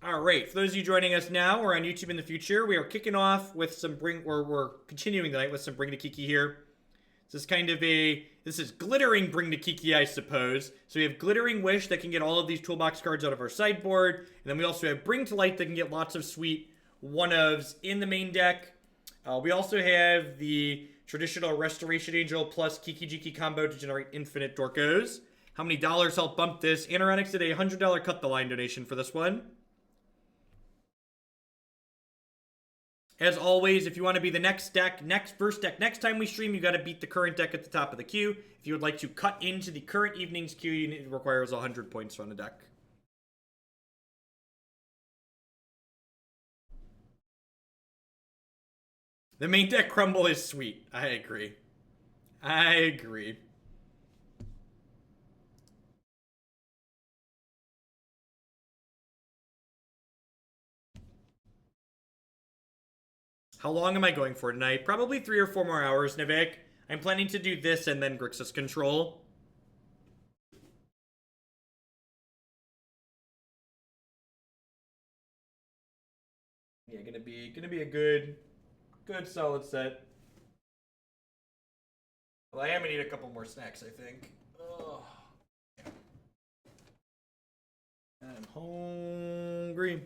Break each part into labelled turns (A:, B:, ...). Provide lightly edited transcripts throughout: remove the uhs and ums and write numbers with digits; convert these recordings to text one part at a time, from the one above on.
A: All right, for those of you joining us now or on YouTube in the future, we are kicking off with some we're continuing the night with some Bring to Kiki here. This is kind of this is glittering Bring to Kiki, I suppose. So we have Glittering Wish that can get all of these toolbox cards out of our sideboard. And then we also have Bring to Light that can get lots of sweet one-ofs in the main deck. We also have the traditional Restoration Angel plus Kiki-Jiki combo to generate infinite Dorkos. How many dollars help bump this? Anoronix did a $100 cut the line donation for this one. As always, if you want to be the next first deck next time we stream, you got to beat the current deck at the top of the queue. If you would like to cut into the current evening's queue, it requires 100 points on the deck. The main deck Crumble is sweet. I agree. I agree. How long am I going for tonight? Probably 3 or 4 more hours, Nivik. I'm planning to do this and then Grixis Control. Yeah, gonna be a good solid set. Well, I am gonna need a couple more snacks, I think. Oh, I'm hungry.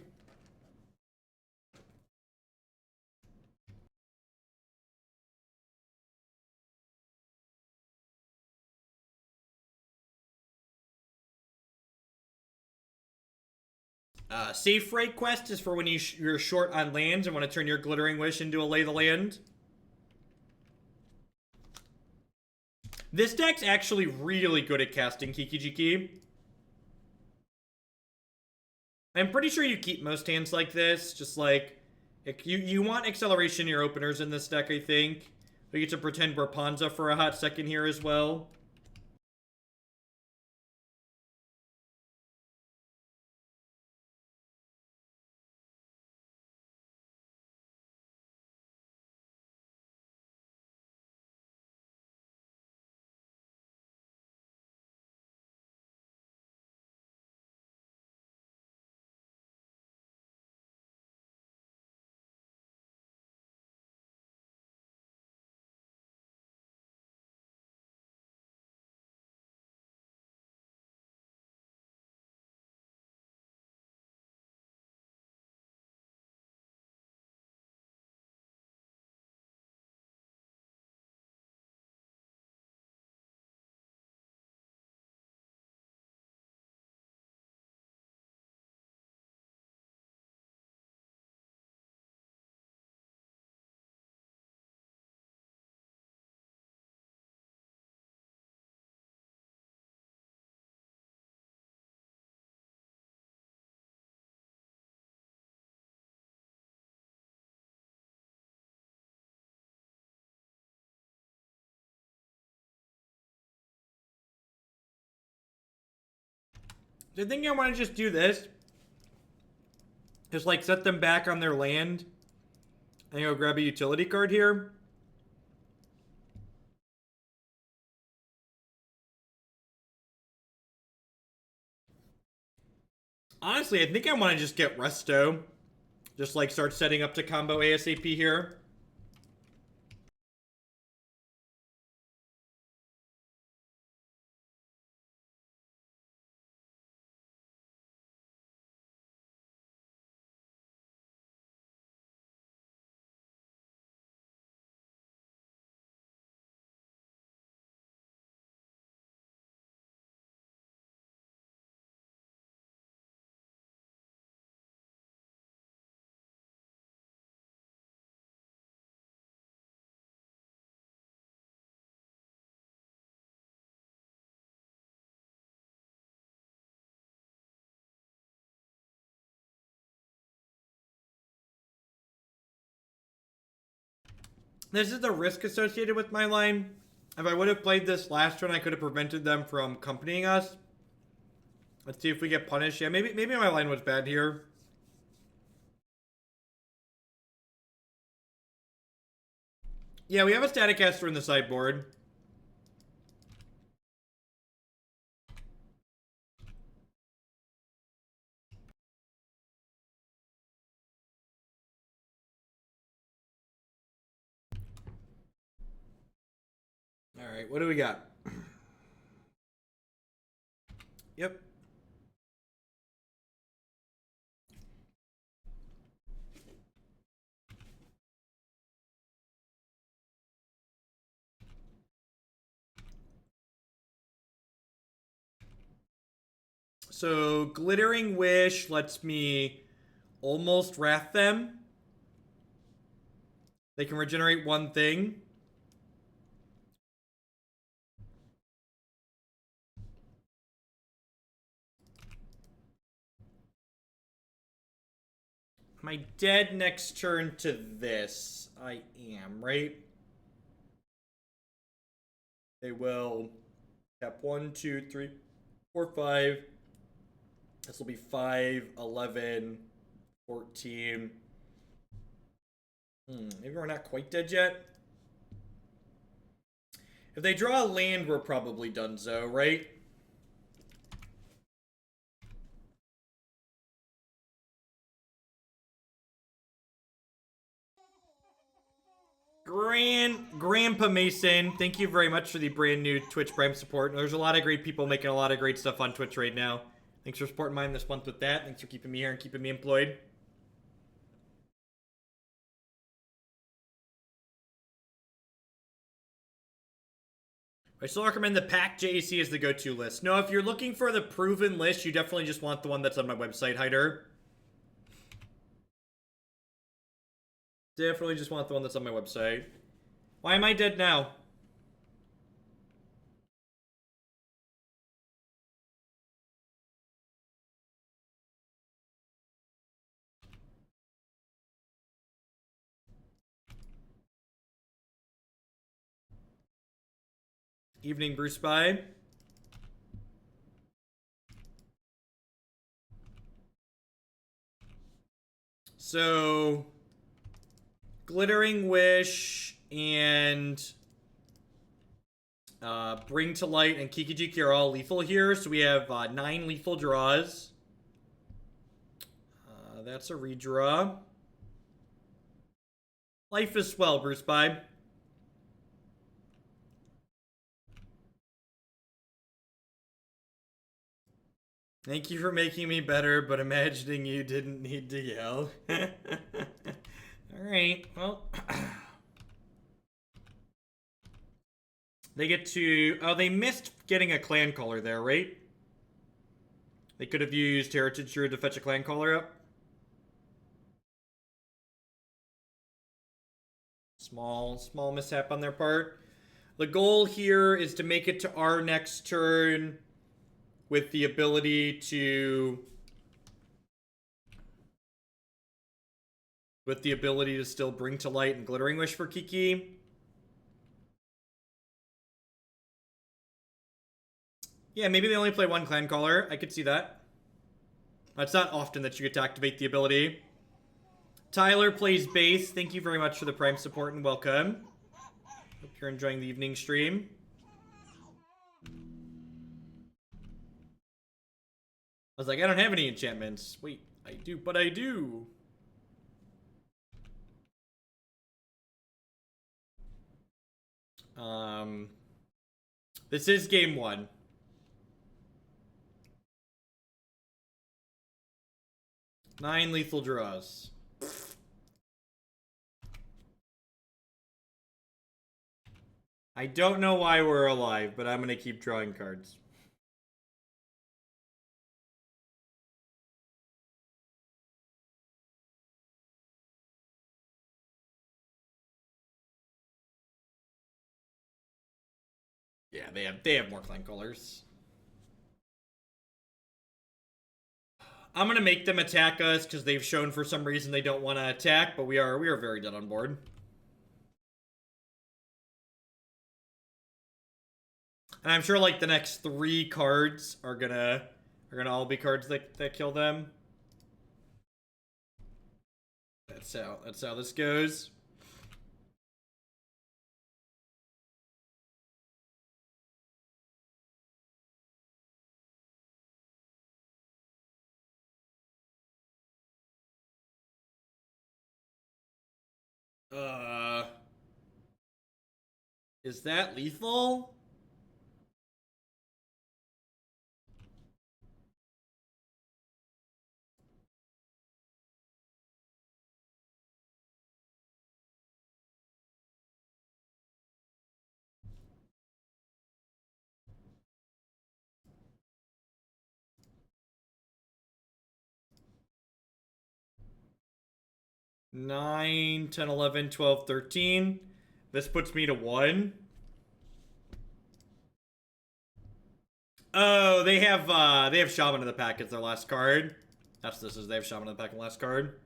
A: Safe Rate quest is for when you're short on lands and want to turn your Glittering Wish into a Lay the Land. This deck's actually really good at casting Kiki-Jiki. I'm pretty sure you keep most hands like this. Just like, you want acceleration in your openers in this deck, I think. We get to pretend we're Panza for a hot second here as well. I think I want to just do this. Just like set them back on their land. And go grab a utility card here. Honestly, I think I want to just get Resto. Just like start setting up to combo ASAP here. This is the risk associated with my line. If I would have played this last turn, I could have prevented them from accompanying us. Let's see if we get punished. Yeah, maybe my line was bad here. Yeah, we have a Staticaster in the sideboard. Alright, what do we got? Yep. So, Glittering Wish lets me almost wrath them. They can regenerate one thing. Am I dead next turn to this? I am, right? They will tap 1, 2, 3, 4, 5. This will be 5, 11, 14. Maybe we're not quite dead yet. If they draw a land, we're probably donezo, right? Grandpa Mason, thank you very much for the brand new Twitch Prime support. There's a lot of great people making a lot of great stuff on Twitch right now. Thanks for supporting mine this month with that. Thanks for keeping me here and keeping me employed. I still recommend the pack JAC as the go-to list. No, if you're looking for the proven list, you definitely just want the one that's on my website, Hider. Definitely just want the one that's on my website. Why am I dead now? Evening, Bruce Spy. So, Glittering Wish and Bring to Light and Kiki-Jiki are all lethal here. So we have 9 lethal draws. That's a redraw. Life is swell, Bruce Spy. Thank you for making me better, but imagining you didn't need to yell. Alright, well. They get to... Oh, they missed getting a clan caller there, right? They could have used Heritage Druid to fetch a clan caller up. Small mishap on their part. The goal here is to make it to our next turn with the ability to... still Bring to Light and Glittering Wish for Kiki. Yeah, maybe they only play one clan caller. I could see that. It's not often that you get to activate the ability. Tyler plays base. Thank you very much for the Prime support and welcome. Hope you're enjoying the evening stream. I was like, I don't have any enchantments. Wait, I do, but I do. This is game 1. Nine lethal draws. I don't know why we're alive, but I'm gonna keep drawing cards. Yeah, they have more clan colors. I'm gonna make them attack us because they've shown for some reason they don't want to attack, but we are very dead on board. And I'm sure like the next 3 cards are gonna all be cards that kill them. That's how this goes. Is that lethal? Nine, 10, 11, 12, 13. This puts me to 1. Oh, they have Shaman in the pack as their last card. That's this is they have Shaman in the pack in the last card.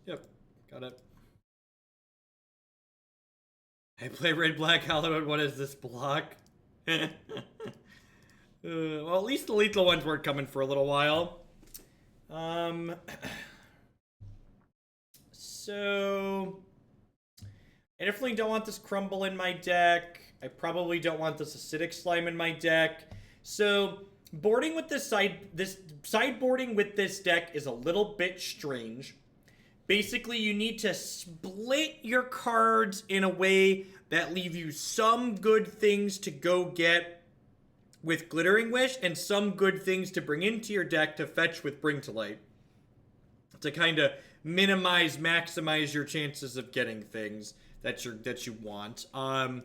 A: Yep, got it. I play Red Black Hallowed. What is this block? Well, at least the lethal ones weren't coming for a little while. So I definitely don't want this Crumble in my deck. I probably don't want this Acidic Slime in my deck. So boarding with this sideboarding with this deck is a little bit strange. Basically, you need to split your cards in a way that leave you some good things to go get with Glittering Wish and some good things to bring into your deck to fetch with Bring to Light. To kind of maximize your chances of getting things that you want. I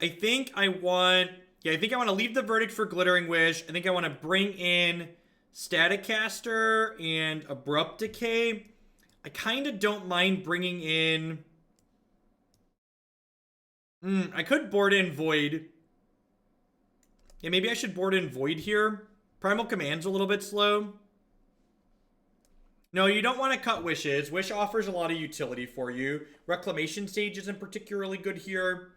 A: think I want to leave the Verdict for Glittering Wish. I think I want to bring in Staticaster and Abrupt Decay. I kind of don't mind bringing in... I could board in Void. Yeah, maybe I should board in Void here. Primal Command's a little bit slow. No, you don't want to cut Wishes. Wish offers a lot of utility for you. Reclamation Sage isn't particularly good here.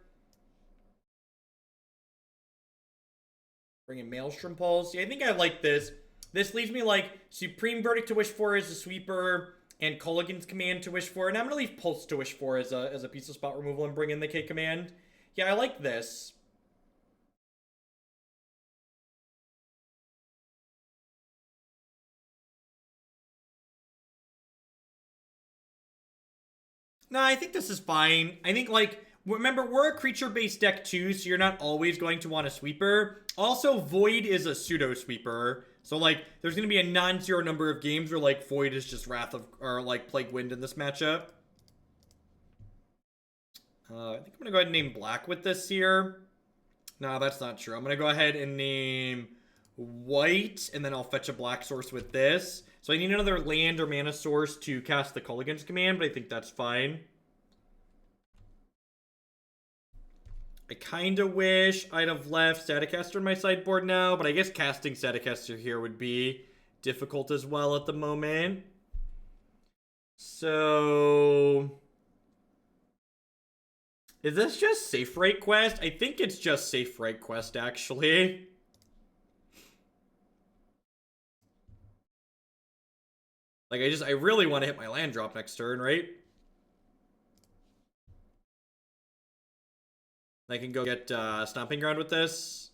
A: Bring in Maelstrom Pulse. Yeah, I think I like this. This leaves me like Supreme Verdict to wish for as a sweeper and Kolaghan's Command to wish for. And I'm going to leave Pulse to wish for as a piece of spot removal and bring in the K Command. Yeah, I like this. No, I think this is fine. I think, like, remember, we're a creature-based deck too, so you're not always going to want a sweeper. Also, Void is a pseudo-sweeper. So, like, there's going to be a non-zero number of games where, like, Void is just Wrath of... or, like, Plague Wind in this matchup. I think I'm going to go ahead and name Black with this here. No, that's not true. I'm going to go ahead and name White, and then I'll fetch a black source with this. So I need another land or mana source to cast the Kolaghan's Command, but I think that's fine. I kind of wish I'd have left Staticaster in my sideboard now, but I guess casting Staticaster here would be difficult as well at the moment. So... is this just Safe Right Quest? I think it's just Safe Right Quest, actually. Like, I really want to hit my land drop next turn, right? I can go get Stomping Ground with this.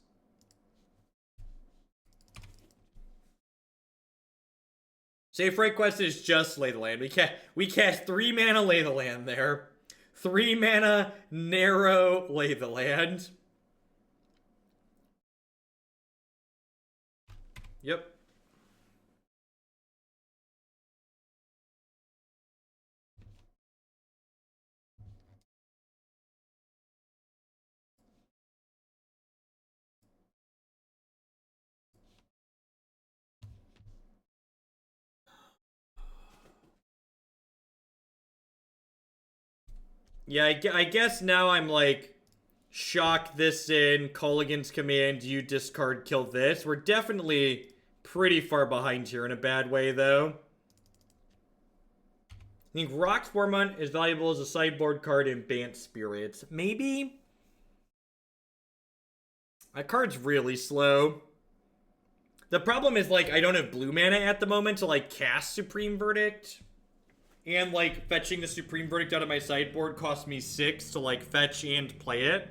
A: Safe Right Quest is just Lay the Land. We cast 3 mana Lay the Land there. 3 mana narrow Lay the Land. Yep. Yeah, I guess now I'm like, shock this in, Kolaghan's Command, you discard, kill this. We're definitely pretty far behind here in a bad way, though. I think Rock's Warmont is valuable as a sideboard card in Bant Spirits. Maybe? That card's really slow. The problem is, like, I don't have blue mana at the moment to, like, cast Supreme Verdict. And, like, fetching the Supreme Verdict out of my sideboard cost me 6 to, like, fetch and play it.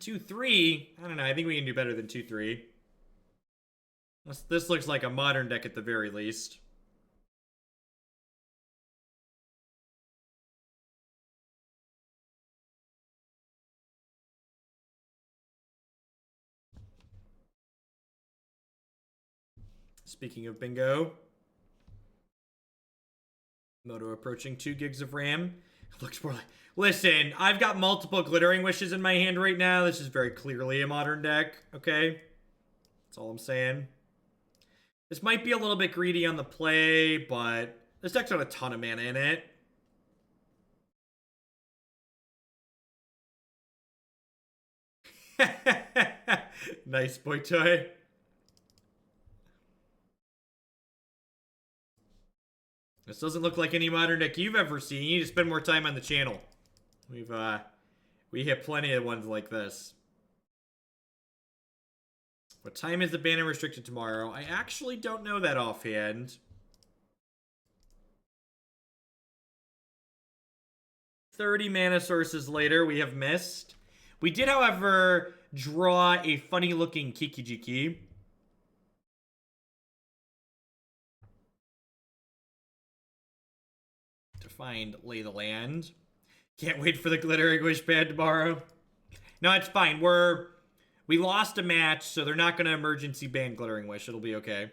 A: 2-3. I don't know. I think we can do better than 2-3. This looks like a modern deck at the very least. Speaking of bingo. Moto approaching 2 gigs of RAM. Looks more like... Listen, I've got multiple Glittering Wishes in my hand right now. This is very clearly a modern deck, okay? That's all I'm saying. This might be a little bit greedy on the play, but this deck's got a ton of mana in it. Nice, boy toy. This doesn't look like any modern deck you've ever seen. You need to spend more time on the channel. We hit plenty of ones like this. What time is the ban and restricted tomorrow? I actually don't know that offhand. 30 mana sources later, we have missed. We did, however, draw a funny-looking Kiki-Jiki. To find Lay the Land. Can't wait for the Glittering Wish ban tomorrow. No, it's fine. We lost a match, so they're not going to emergency ban Glittering Wish. It'll be okay.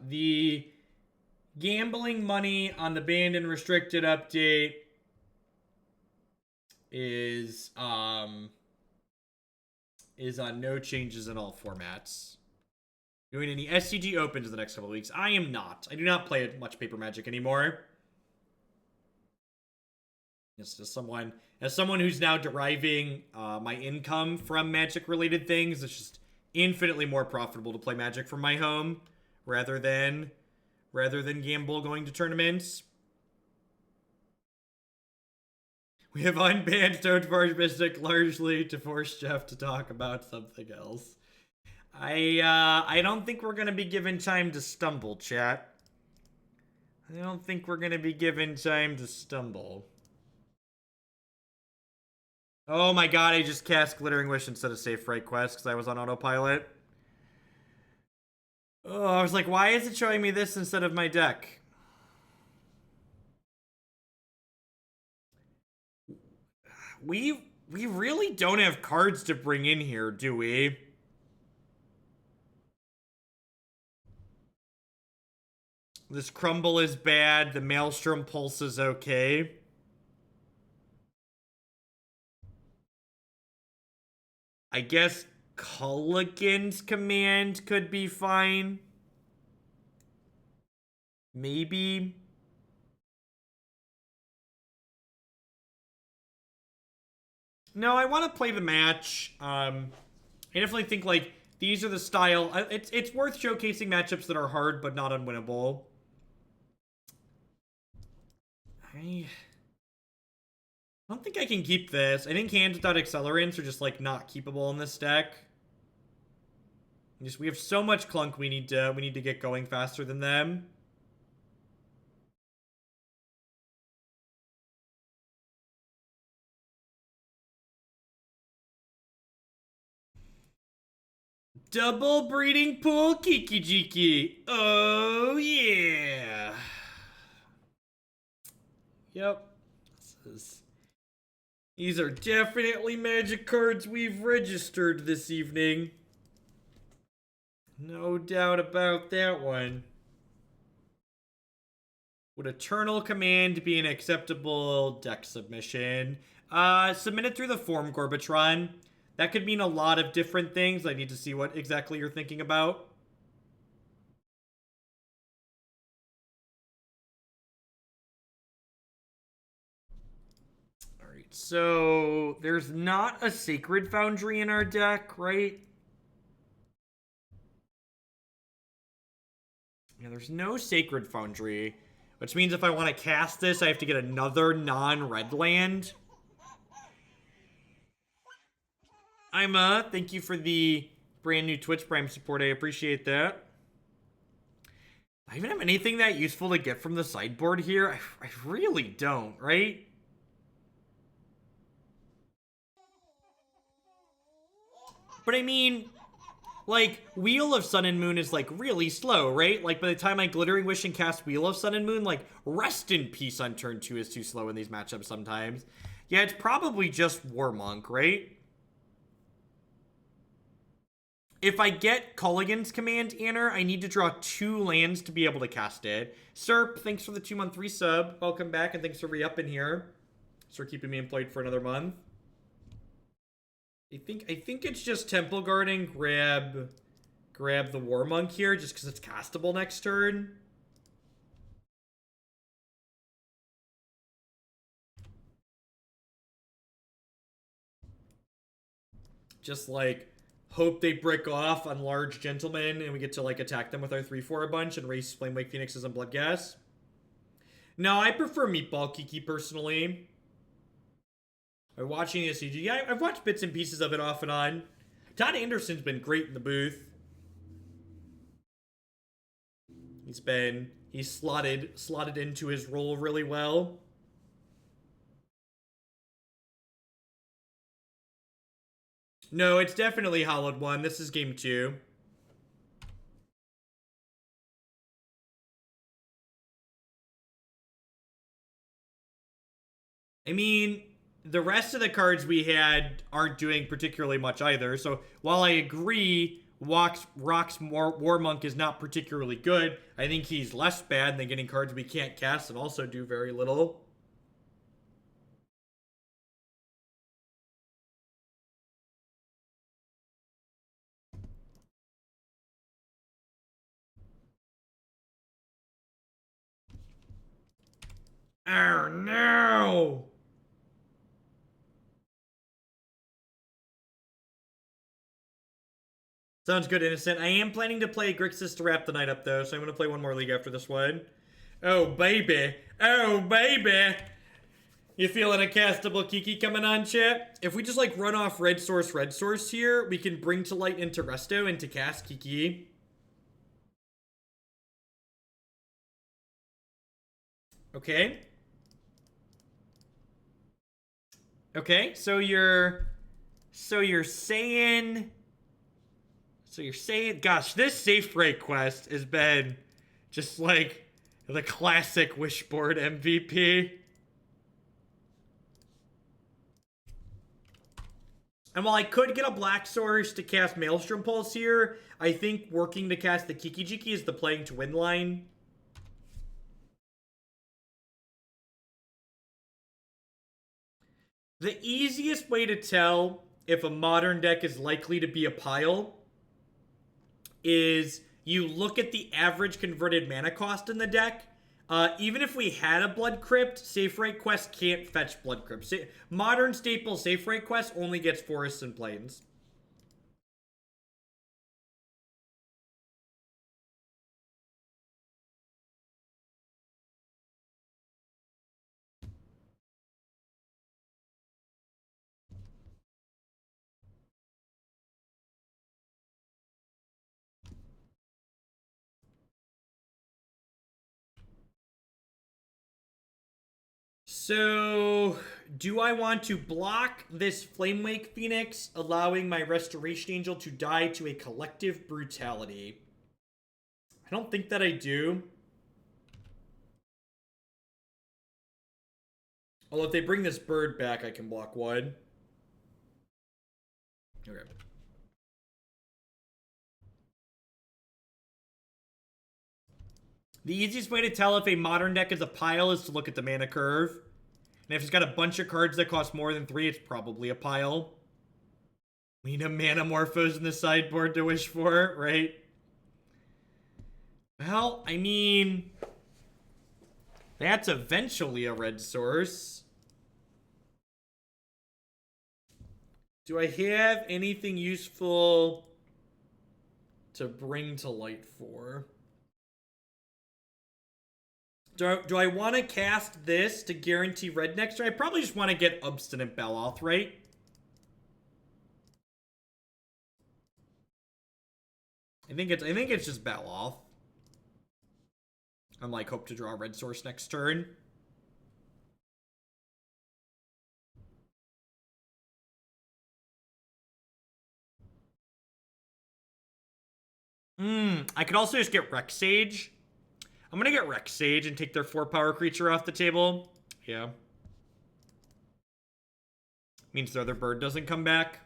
A: The gambling money on the banned and restricted update is on no changes in all formats. Doing any SCG opens in the next couple of weeks? I am not. I do not play much Paper Magic anymore. It's just as someone who's now deriving my income from Magic-related things, it's just infinitely more profitable to play Magic from my home rather than gamble going to tournaments. We have unbanned Stoneforge Mystic largely to force Jeff to talk about something else. I don't think we're gonna be given time to stumble, chat. I don't think we're gonna be given time to stumble. Oh my god, I just cast Glittering Wish instead of Safe Fright Quest because I was on autopilot. Oh, I was like, why is it showing me this instead of my deck? We really don't have cards to bring in here, do we? This Crumble is bad. The Maelstrom Pulse is okay. I guess Kolaghan's command could be fine. Maybe. No, I want to play the match. I definitely think, like, these are the style... It's worth showcasing matchups that are hard but not unwinnable. I don't think I can keep this. I think hands without accelerants are just, like, not keepable in this deck. We have so much clunk we need to get going faster than them. Double breeding pool Kiki-Jiki. Oh yeah. Yep. These are definitely Magic cards we've registered this evening. No doubt about that one. Would Eternal Command be an acceptable deck submission? Submit it through the form, Gorbatron. That could mean a lot of different things. I need to see what exactly you're thinking about. Alright, so there's not a Sacred Foundry in our deck, right? Yeah, there's no Sacred Foundry, which means if I want to cast this, I have to get another non-red land. Ima, thank you for the brand new Twitch Prime support. I appreciate that. Do I even have anything that useful to get from the sideboard here? I really don't, right? But I mean, like, Wheel of Sun and Moon is, like, really slow, right? Like, by the time I Glittering Wish and cast Wheel of Sun and Moon, like, Rest in Peace on turn 2 is too slow in these matchups sometimes. Yeah, it's probably just War Monk, right? If I get Kolaghan's Command Anner, I need to draw 2 lands to be able to cast it. Serp, thanks for the 2-month resub. Welcome back, and thanks for re-upping here. Thanks for keeping me employed for another month. I think it's just Temple Guarding, grab the War Monk here, just because it's castable next turn. Just, like, hope they brick off on large gentlemen and we get to, like, attack them with our 3/4 a bunch and race Flamewake Phoenixes and Blood Gas. No, I prefer Meatball Kiki, personally. I'm watching the CG. Yeah, I've watched bits and pieces of it off and on. Todd Anderson's been great in the booth. He's slotted into his role really well. No, it's definitely Hollowed 1. This is game 2. I mean, the rest of the cards we had aren't doing particularly much either. So while I agree Rock's War Monk is not particularly good, I think he's less bad than getting cards we can't cast and also do very little. Oh no! Sounds good, Innocent. I am planning to play Grixis to wrap the night up, though, so I'm going to play one more league after this one. Oh, baby. Oh, baby. You feeling a castable Kiki coming on, chat? If we just, like, run off red source here, we can bring to light into Resto and to cast Kiki. Okay. Okay, so you're saying... So you're saying, gosh, this safe break quest has been just like the classic Wishboard MVP. And while I could get a black source to cast Maelstrom Pulse here, I think working to cast the Kiki-Jiki is the playing to win line. The easiest way to tell if a modern deck is likely to be a pile is you look at the average converted mana cost in the deck. Even if we had a Blood Crypt, Safe Right Quest can't fetch Blood Crypt. Modern staple Safe Right Quest only gets Forests and Plains. So, do I want to block this Flamewake Phoenix, allowing my Restoration Angel to die to a collective brutality? I don't think that I do. Although if they bring this bird back, I can block one. Okay. The easiest way to tell if a modern deck is a pile is to look at the mana curve. And if it's got a bunch of cards that cost more than 3, it's probably a pile. We need a Manamorphose in the sideboard to wish for, right? Well, I mean... that's eventually a red source. Do I have anything useful to bring to light for? Do I want to cast this to guarantee red next turn? I probably just want to get Obstinate Baloth, right? I think it's just Baloth. I'm like, hope to draw a red source next turn. I could also just get Rex Sage. I'm gonna get Rex Sage and take their 4 power creature off the table. Yeah. Means the other bird doesn't come back.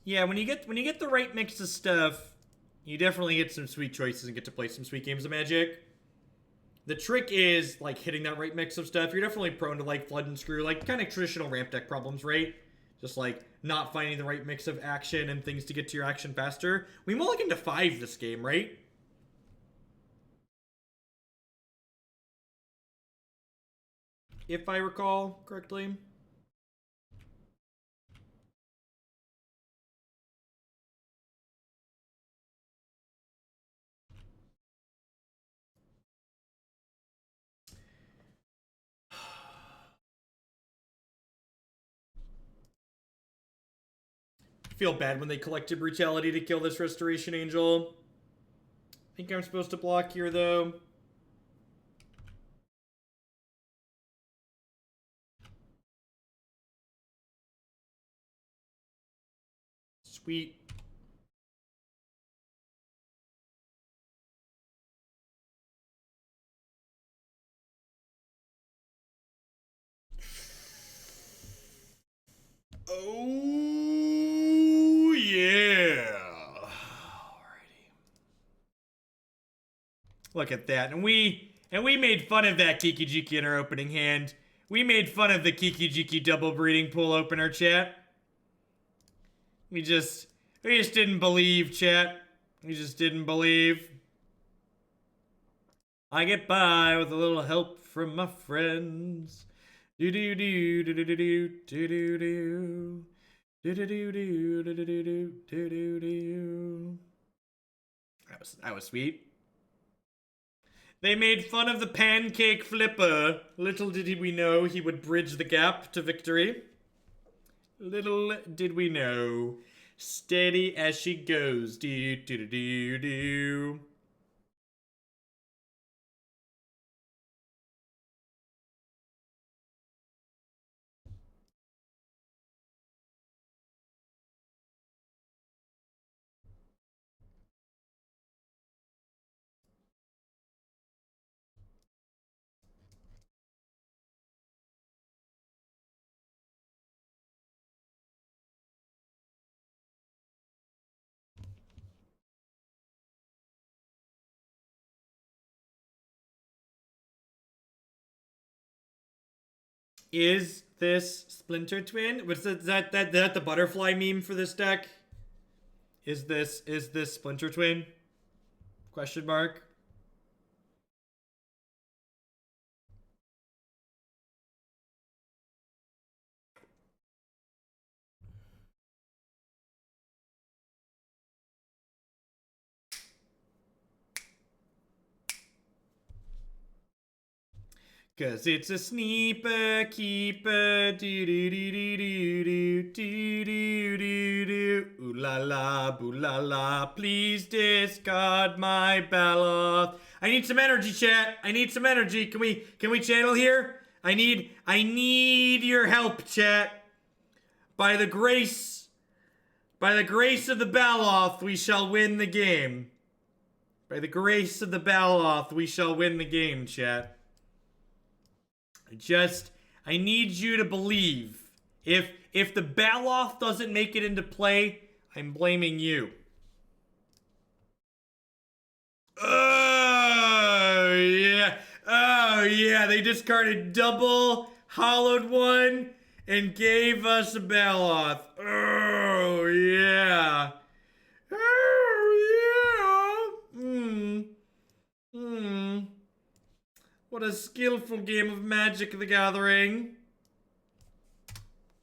A: Yeah, when you get the right mix of stuff, you definitely get some sweet choices and get to play some sweet games of Magic. The trick is, like, hitting that right mix of stuff. You're definitely prone to, like, flood and screw, like, kind of traditional ramp deck problems, right? Just, like, not finding the right mix of action and things to get to your action faster. We mulligan to 5 this game, right? If I recall correctly. Feel bad when they collected Brutality to kill this Restoration Angel. I think I'm supposed to block here, though. Sweet. Oh, yeah. Alrighty. Look at that. And we made fun of that Kiki-Jiki in our opening hand. We made fun of the Kiki-Jiki double breeding pool opener, chat. We just didn't believe, chat. We just didn't believe. I get by with a little help from my friends. Do do do do do do do do do do. Do do do do do do do do do do. That was sweet. They made fun of the pancake flipper. Little did we know he would bridge the gap to victory. Little did we know. Steady as she goes. Do do do do do. Is this Splinter Twin? Was that the butterfly meme for this deck? Is this Splinter Twin? Question mark. Cause it's a sneaper keeper, do do do do do do do do do do. Ooh la la, boo la la. Please discard my Baloth. I need some energy, chat. I need some energy. Can we channel here? I need your help, chat. By the grace of the Baloth, we shall win the game. By the grace of the Baloth, we shall win the game, chat. I need you to believe. If the Baloth doesn't make it into play, I'm blaming you. Oh, yeah. Oh, yeah. They discarded double, hollowed one, and gave us a Baloth. Oh, yeah. Oh, yeah. What a skillful game of Magic the Gathering.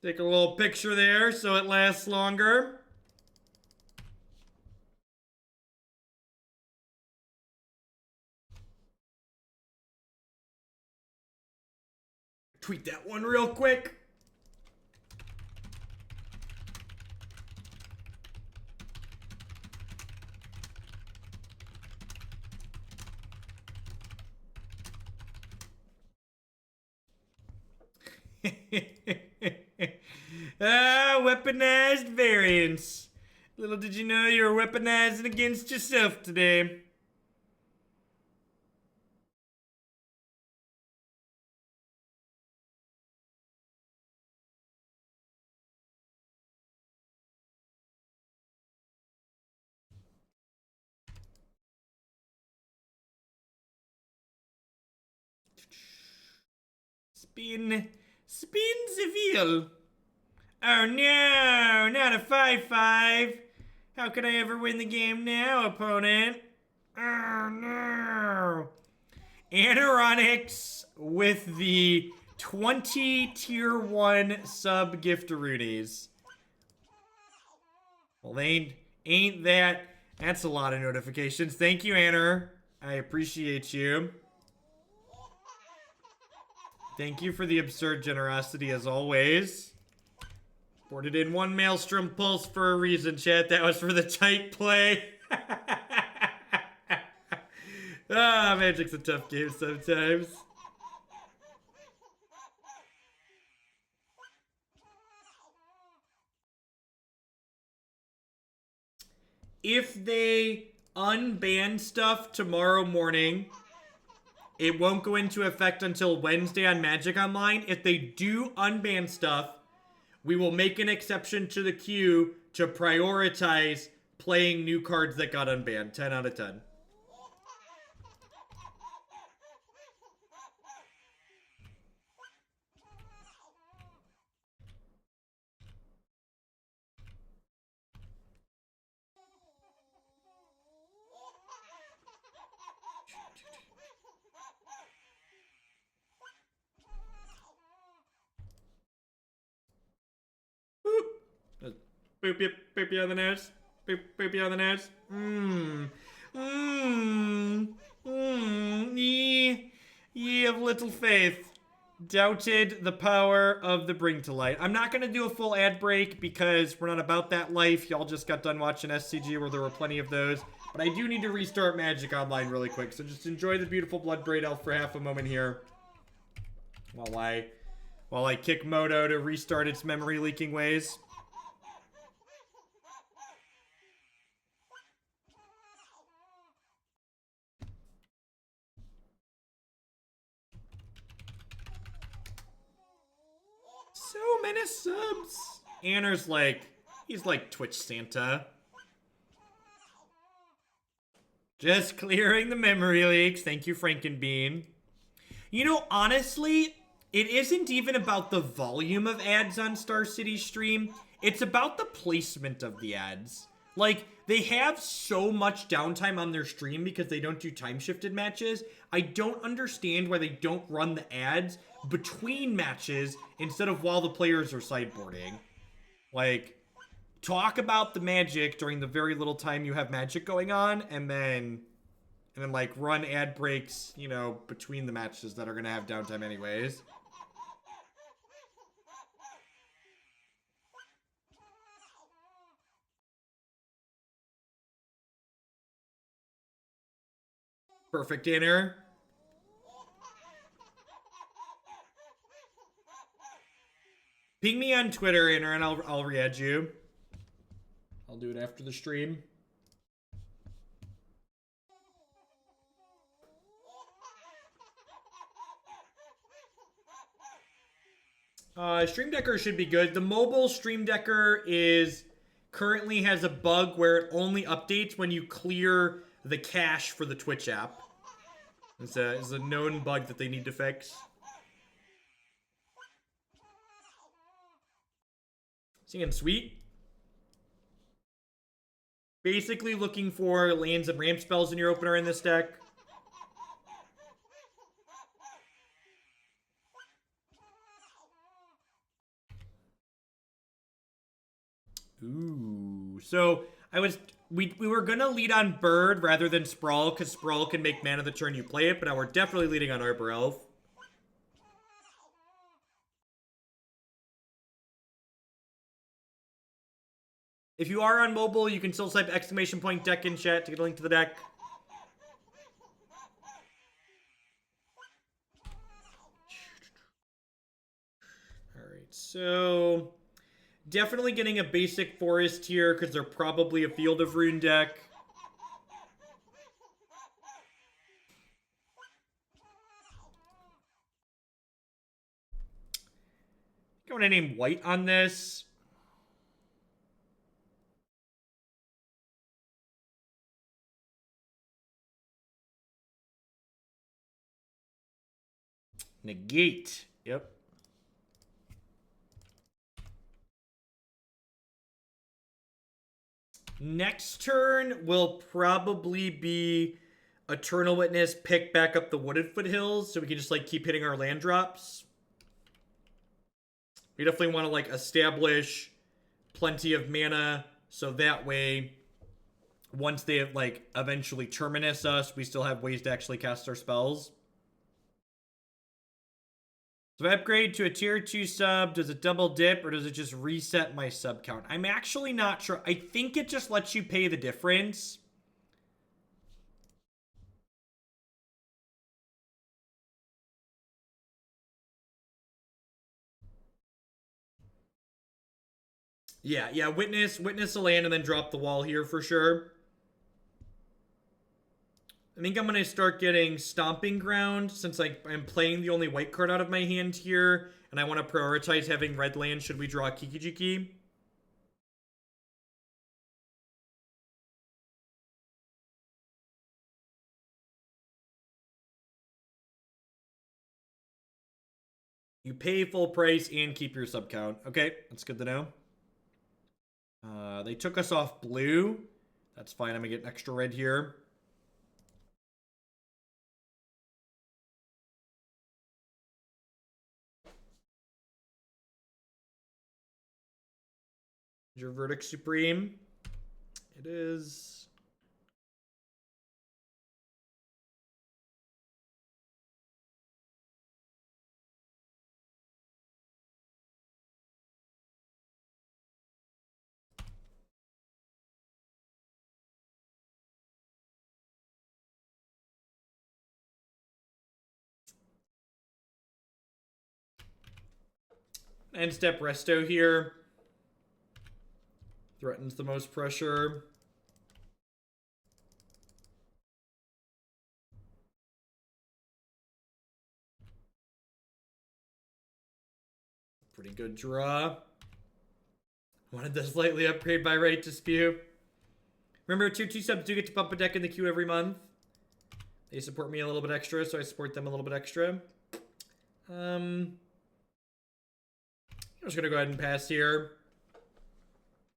A: Take a little picture there so it lasts longer. Tweet that one real quick. Weaponized variants. Little did you know you were weaponizing against yourself today. Spin the wheel. Oh no, not a 5-5. How could I ever win the game now, opponent? Oh no. Anoronics with the 20 tier 1 sub giftaroonies. Well, ain't that's a lot of notifications. Thank you, Anor. I appreciate you. Thank you for the absurd generosity as always. Ported in 1 Maelstrom Pulse for a reason, chat. That was for the tight play. Magic's a tough game sometimes. If they unban stuff tomorrow morning, it won't go into effect until Wednesday on Magic Online. If they do unban stuff, we will make an exception to the queue to prioritize playing new cards that got unbanned. 10 out of 10. Boop you on the nose. Boop you on the nose. Ye of little faith. Doubted the power of the Bring to Light. I'm not going to do a full ad break because we're not about that life. Y'all just got done watching SCG where there were plenty of those. But I do need to restart Magic Online really quick. So just enjoy the beautiful Bloodbraid Elf for half a moment here. While I kick Moto to restart its memory leaking ways. So many subs. Anor's he's like Twitch Santa. Just clearing the memory leaks. Thank you, Frankenbean. You know, honestly, it isn't even about the volume of ads on Star City's stream. It's about the placement of the ads. Like, they have so much downtime on their stream because they don't do time-shifted matches. I don't understand why they don't run the ads between matches instead of while the players are sideboarding. Like, talk about the Magic during the very little time you have Magic going on, and then like, run ad breaks, you know, between the matches that are gonna have downtime anyways. Perfect dinner. Ping me on Twitter, Inner, and I'll re-add you. I'll do it after the stream. Stream Decker should be good. The mobile Stream Decker currently has a bug where it only updates when you clear the cache for the Twitch app. It's a known bug that they need to fix. Singing sweet. Basically looking for lands and ramp spells in your opener in this deck. Ooh. So we were gonna lead on Bird rather than Sprawl, because Sprawl can make mana the turn you play it, but now we're definitely leading on Arbor Elf. If you are on mobile, you can still type !deck in chat to get a link to the deck. So definitely getting a basic forest here because they're probably a Field of Rune deck. I'm gonna name white on this. Negate. Yep. Next turn will probably be Eternal Witness, pick back up the Wooded Foothills so we can just like keep hitting our land drops. We definitely want to like establish plenty of mana so that way once they have like eventually terminus us, we still have ways to actually cast our spells. So if I upgrade to a tier 2 sub, does it double dip or does it just reset my sub count? I'm actually not sure. I think it just lets you pay the difference. Yeah, witness a land and then drop the wall here for sure. I think I'm going to start getting Stomping Ground since I'm playing the only white card out of my hand here. And I want to prioritize having red land should we draw Kiki-Jiki. You pay full price and keep your sub count. Okay, that's good to know. They took us off blue. That's fine. I'm going to get an extra red here. Your Verdict Supreme. It is. End step resto here. Threatens the most pressure. Pretty good draw. Wanted to slightly upgrade my right to spew. Remember, tier 2 subs do get to bump a deck in the queue every month. They support me a little bit extra, so I support them a little bit extra. I'm just gonna go ahead and pass here.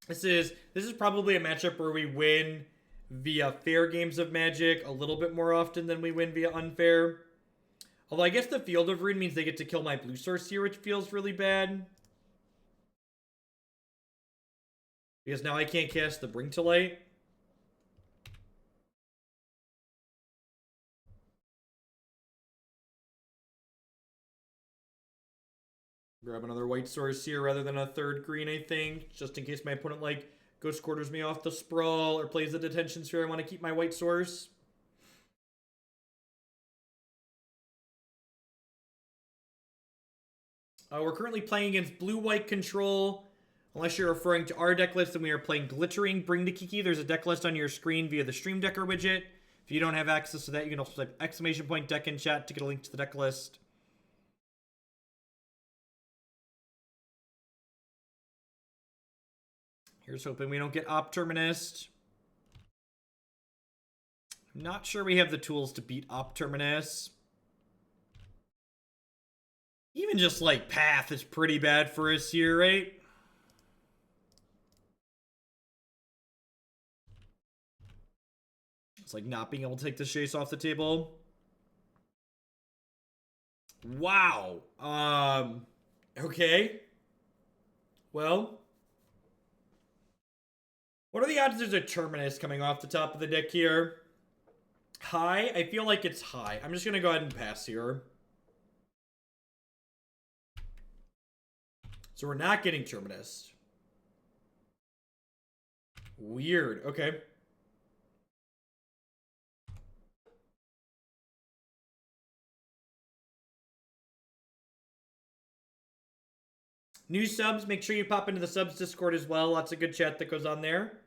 A: This is probably a matchup where we win via fair games of Magic a little bit more often than we win via unfair. Although I guess the Field of Rune means they get to kill my blue source here, which feels really bad. Because now I can't cast the Bring to Light. Grab another white source here rather than a third green, I think. Just in case my opponent, like, Ghost Quarters me off the Sprawl or plays the Detention Sphere. I want to keep my white source. We're currently playing against blue-white control. Unless you're referring to our deck list, then we are playing Glittering Bring to Kiki. There's a deck list on your screen via the Stream Decker widget. If you don't have access to that, you can also type !deck in chat to get a link to the deck list. Here's hoping we don't get Op Terminus. I'm not sure we have the tools to beat Op Terminus. Even just, like, Path is pretty bad for us here, right? It's like not being able to take the chase off the table. Wow. Okay. Well. What are the odds there's a Terminus coming off the top of the deck here? High? I feel like it's high. I'm just going to go ahead and pass here. So we're not getting Terminus. Weird. Okay. New subs, make sure you pop into the subs Discord as well. Lots of good chat that goes on there.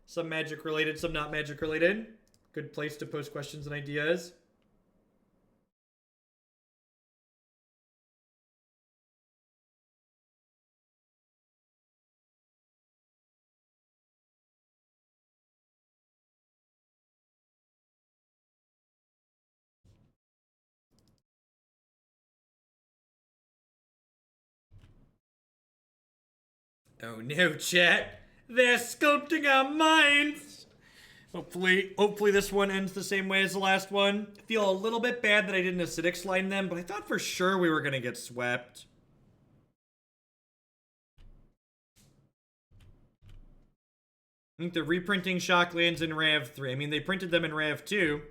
A: Some magic related, some not magic related. Good place to post questions and ideas. Oh no, chat. They're sculpting our minds. Hopefully this one ends the same way as the last one. I feel a little bit bad that I didn't acidic slime them, but I thought for sure we were gonna get swept. I think they're reprinting Shocklands in Rav 3. I mean, they printed them in Rav 2.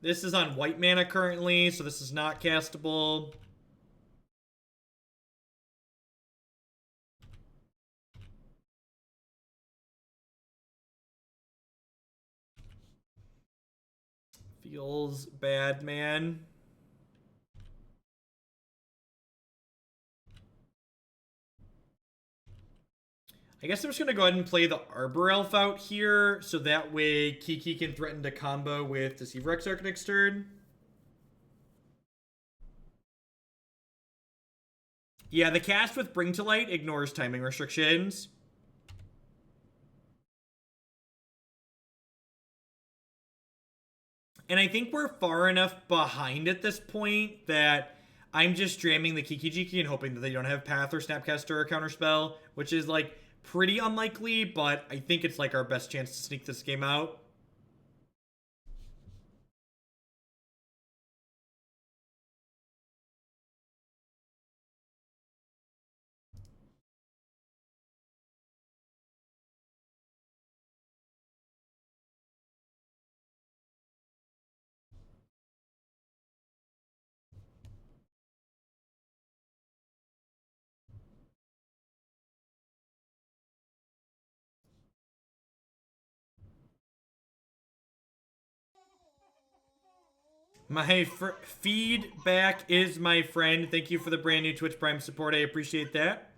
A: This is on white mana currently, so this is not castable. Feels bad, man. I guess I'm just going to go ahead and play the Arbor Elf out here, so that way Kiki can threaten to combo with Deceiver Exarch next turn. Yeah, the cast with Bring to Light ignores timing restrictions. And I think we're far enough behind at this point that I'm just jamming the Kiki-Jiki and hoping that they don't have Path or Snapcaster or Counterspell, which is, like, pretty unlikely, but I think it's, like, our best chance to sneak this game out. My feedback is my friend. Thank you for the brand new Twitch Prime support. I appreciate that.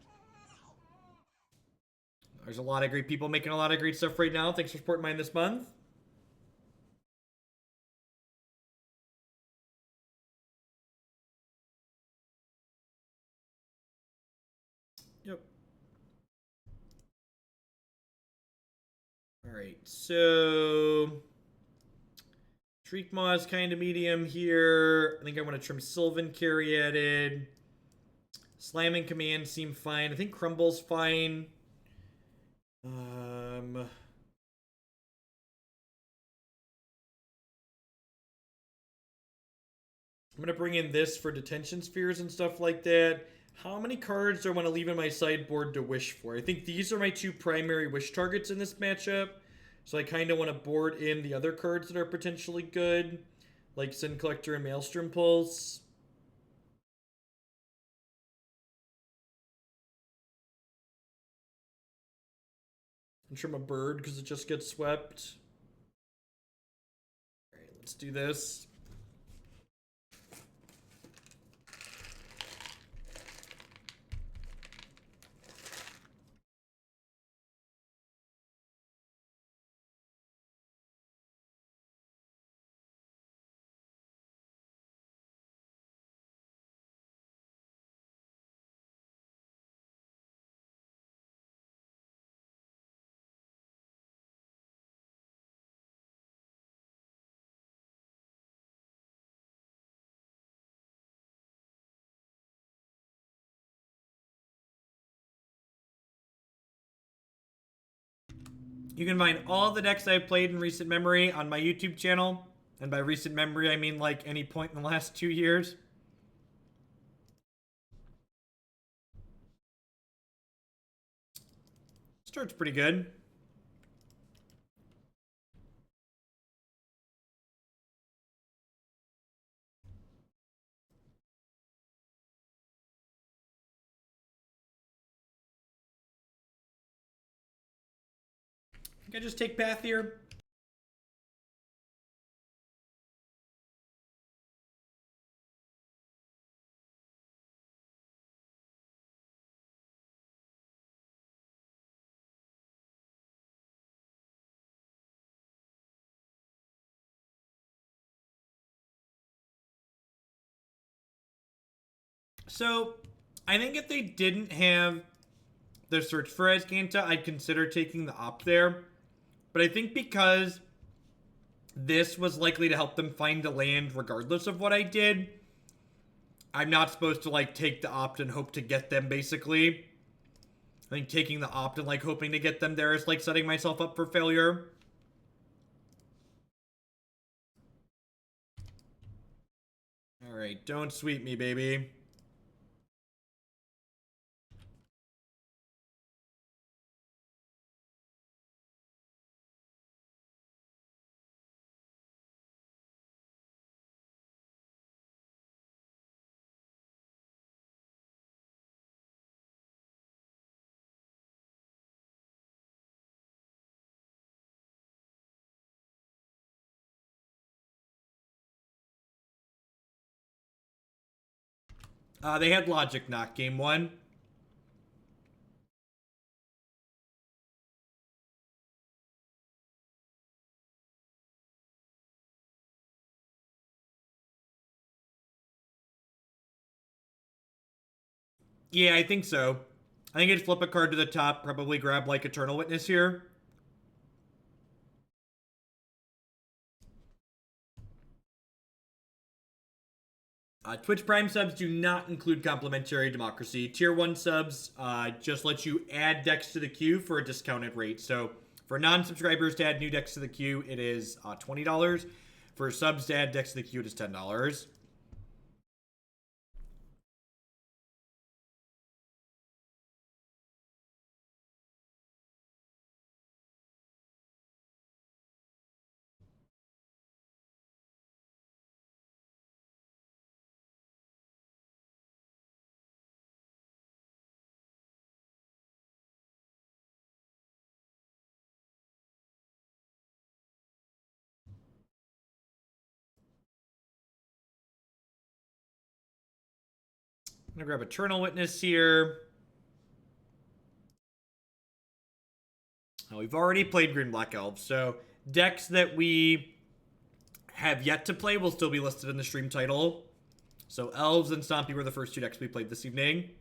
A: There's a lot of great people making a lot of great stuff right now. Thanks for supporting mine this month. Yep. Alright, so Shriekmaw is kind of medium here. I think I want to trim Sylvan Caryatid. Slamming Command seem fine. I think Crumble's fine. I'm going to bring in this for Detention Spheres and stuff like that. How many cards do I want to leave in my sideboard to wish for? I think these are my two primary wish targets in this matchup. So I kind of want to board in the other cards that are potentially good, like Sin Collector and Maelstrom Pulse. And trim a bird because it just gets swept. Alright, let's do this. You can find all the decks I've played in recent memory on my YouTube channel. And by recent memory, I mean like any point in the last 2 years. Start's pretty good. I think I just take Path here. So, I think if they didn't have the search for Azcanta, I'd consider taking the Opt there. But I think because this was likely to help them find the land regardless of what I did, I'm not supposed to, like, take the Opt and hope to get them, basically. I think taking the Opt and, like, hoping to get them there is, like, setting myself up for failure. Alright, don't sweep me, baby. They had Logic Knock game one. Yeah, I think so. I think I'd flip a card to the top, probably grab, like, Eternal Witness here. Twitch Prime subs do not include complimentary democracy. Tier 1 subs just let you add decks to the queue for a discounted rate. So for non-subscribers to add new decks to the queue, it is $20. For subs to add decks to the queue, it is $10. I'm going to grab Eternal Witness here. We've already played Green Black Elves, so decks that we have yet to play will still be listed in the stream title. So Elves and Stompy were the first two decks we played this evening.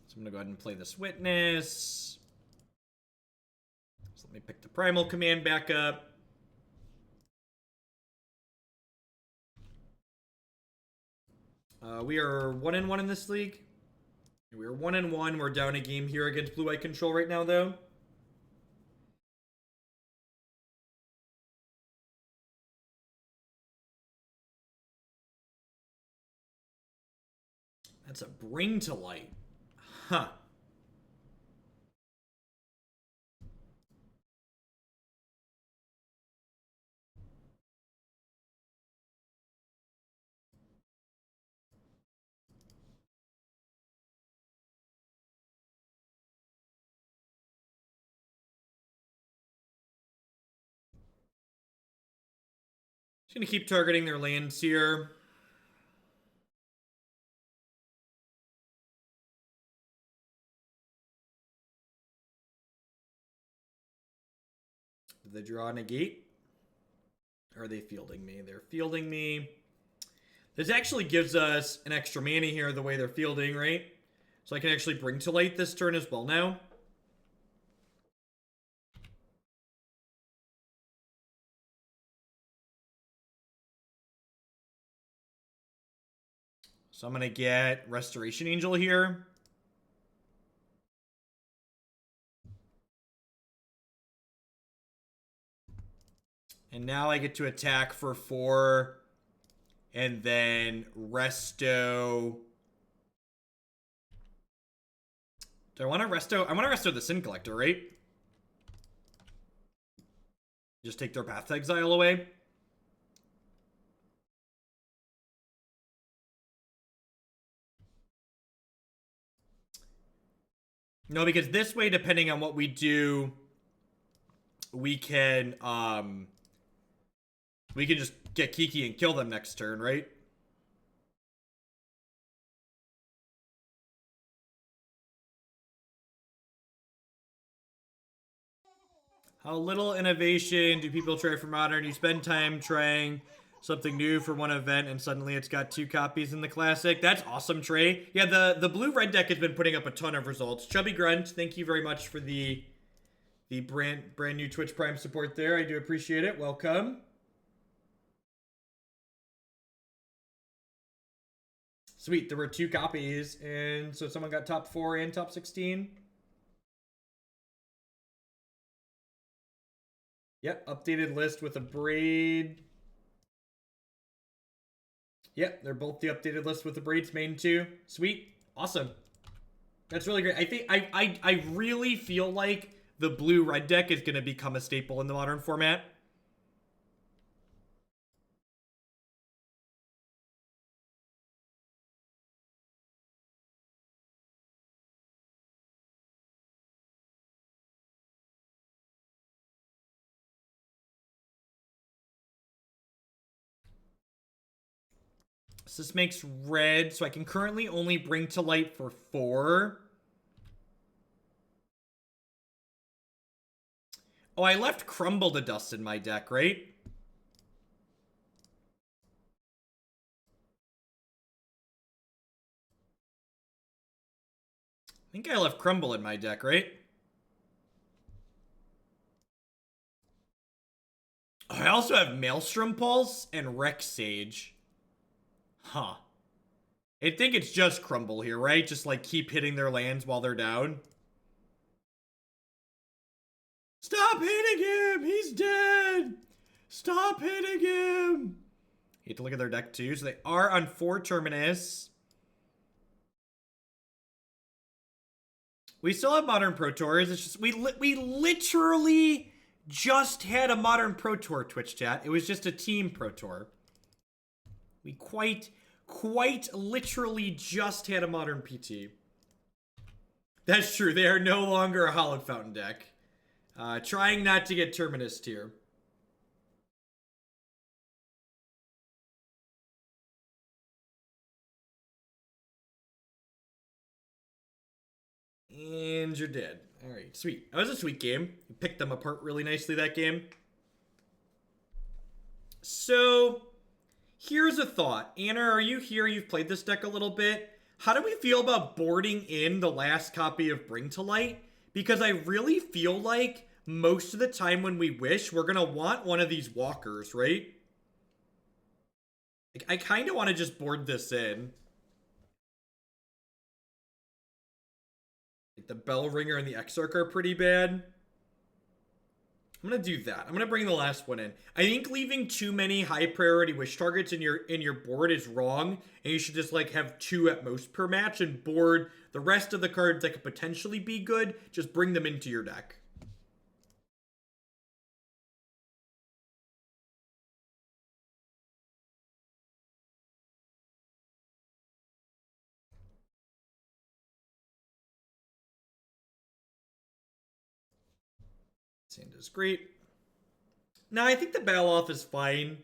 A: So I'm going to go ahead and play this Witness. So let me pick the Primal Command back up. We are 1-1 in this league. We are 1-1. We're down a game here against Blue Eye Control right now, though. That's a Bring to Light. Huh. Just gonna keep targeting their lands here. Did they draw a negate? Or are they fielding me? They're fielding me. This actually gives us an extra mana here the way they're fielding, right? So I can actually Bring to Light this turn as well now. So I'm gonna get Restoration Angel here. And now I get to attack for 4. And then Resto. Do I want to Resto? I want to Resto the Sin Collector, right? Just take their Path to Exile away. No, because this way, depending on what we do, we can just get Kiki and kill them next turn, right? How little innovation do people try for Modern? You spend time trying something new for one event, and suddenly it's got 2 copies in the Classic. That's awesome, Trey. Yeah, the blue-red deck has been putting up a ton of results. Chubby Grunt, thank you very much for the brand new Twitch Prime support there. I do appreciate it. Welcome. Sweet, there were 2 copies, and so someone got top 4 and top 16. Yep, updated list with a braid. Yep, they're both the updated list with the braids main too. Sweet, awesome. That's really great. I think I really feel like the blue-red deck is going to become a staple in the Modern format. So this makes red, so I can currently only bring to light for 4. Oh, I left Crumble to dust in my deck, right? I think I left Crumble in my deck, right? Oh, I also have Maelstrom Pulse and Rex Sage. Huh. I think it's just Crumble here, right? Just like keep hitting their lands while they're down. Stop hitting him! He's dead! Stop hitting him! You have to look at their deck too. So they are on 4 Terminus. We still have Modern Pro Tours. It's just we literally just had a Modern Pro Tour Twitch chat. It was just a team Pro Tour. We quite literally just had a Modern PT. That's true. They are no longer a Hallowed Fountain deck. Trying not to get Terminus tier. And you're dead. Alright, sweet. That was a sweet game. You picked them apart really nicely that game. So, here's a thought. Anna, are you here? You've played this deck a little bit. How do we feel about boarding in the last copy of Bring to Light? Because I really feel like most of the time when we wish, we're going to want one of these walkers, right? Like, I kind of want to just board this in. Like, the Bell Ringer and the Exarch are pretty bad. I'm gonna do that. I'm gonna bring the last one in. I think leaving too many high priority wish targets in your board is wrong, and you should just like have 2 at most per match and board the rest of the cards that could potentially be good. Just bring them into your deck. Sanda's great. Now I think the Baloth is fine.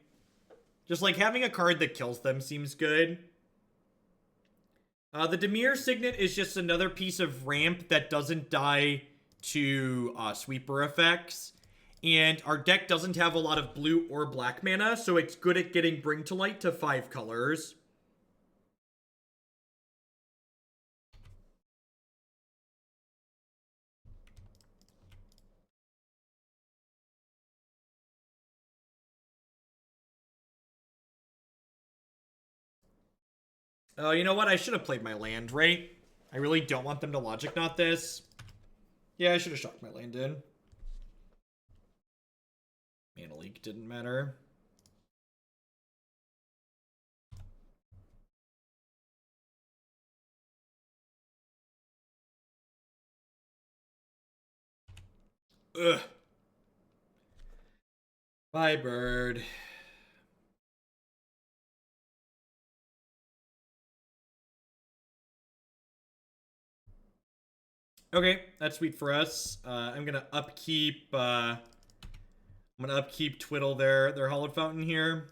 A: Just like having a card that kills them seems good. The Dimir Signet is just another piece of ramp that doesn't die to sweeper effects. And our deck doesn't have a lot of blue or black mana, so it's good at getting Bring to Light to 5 colors. Oh, you know what? I should have played my land, right? I really don't want them to Logic Knot this. Yeah, I should have shocked my land in. Mana Leak didn't matter. Ugh. Bye, bird. Okay, that's sweet for us. I'm gonna upkeep. I'm gonna upkeep Twiddle their Hallowed Fountain here.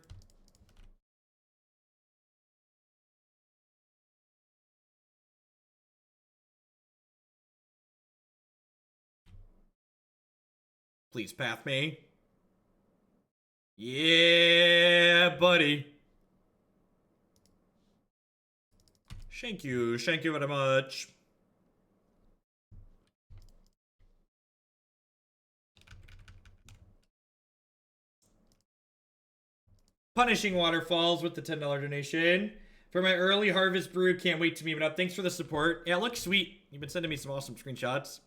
A: Please path me. Yeah, buddy. Thank you very much. Punishing Waterfalls with the $10 donation. For my early harvest brew, can't wait to meet it up. Thanks for the support. Yeah, it looks sweet. You've been sending me some awesome screenshots.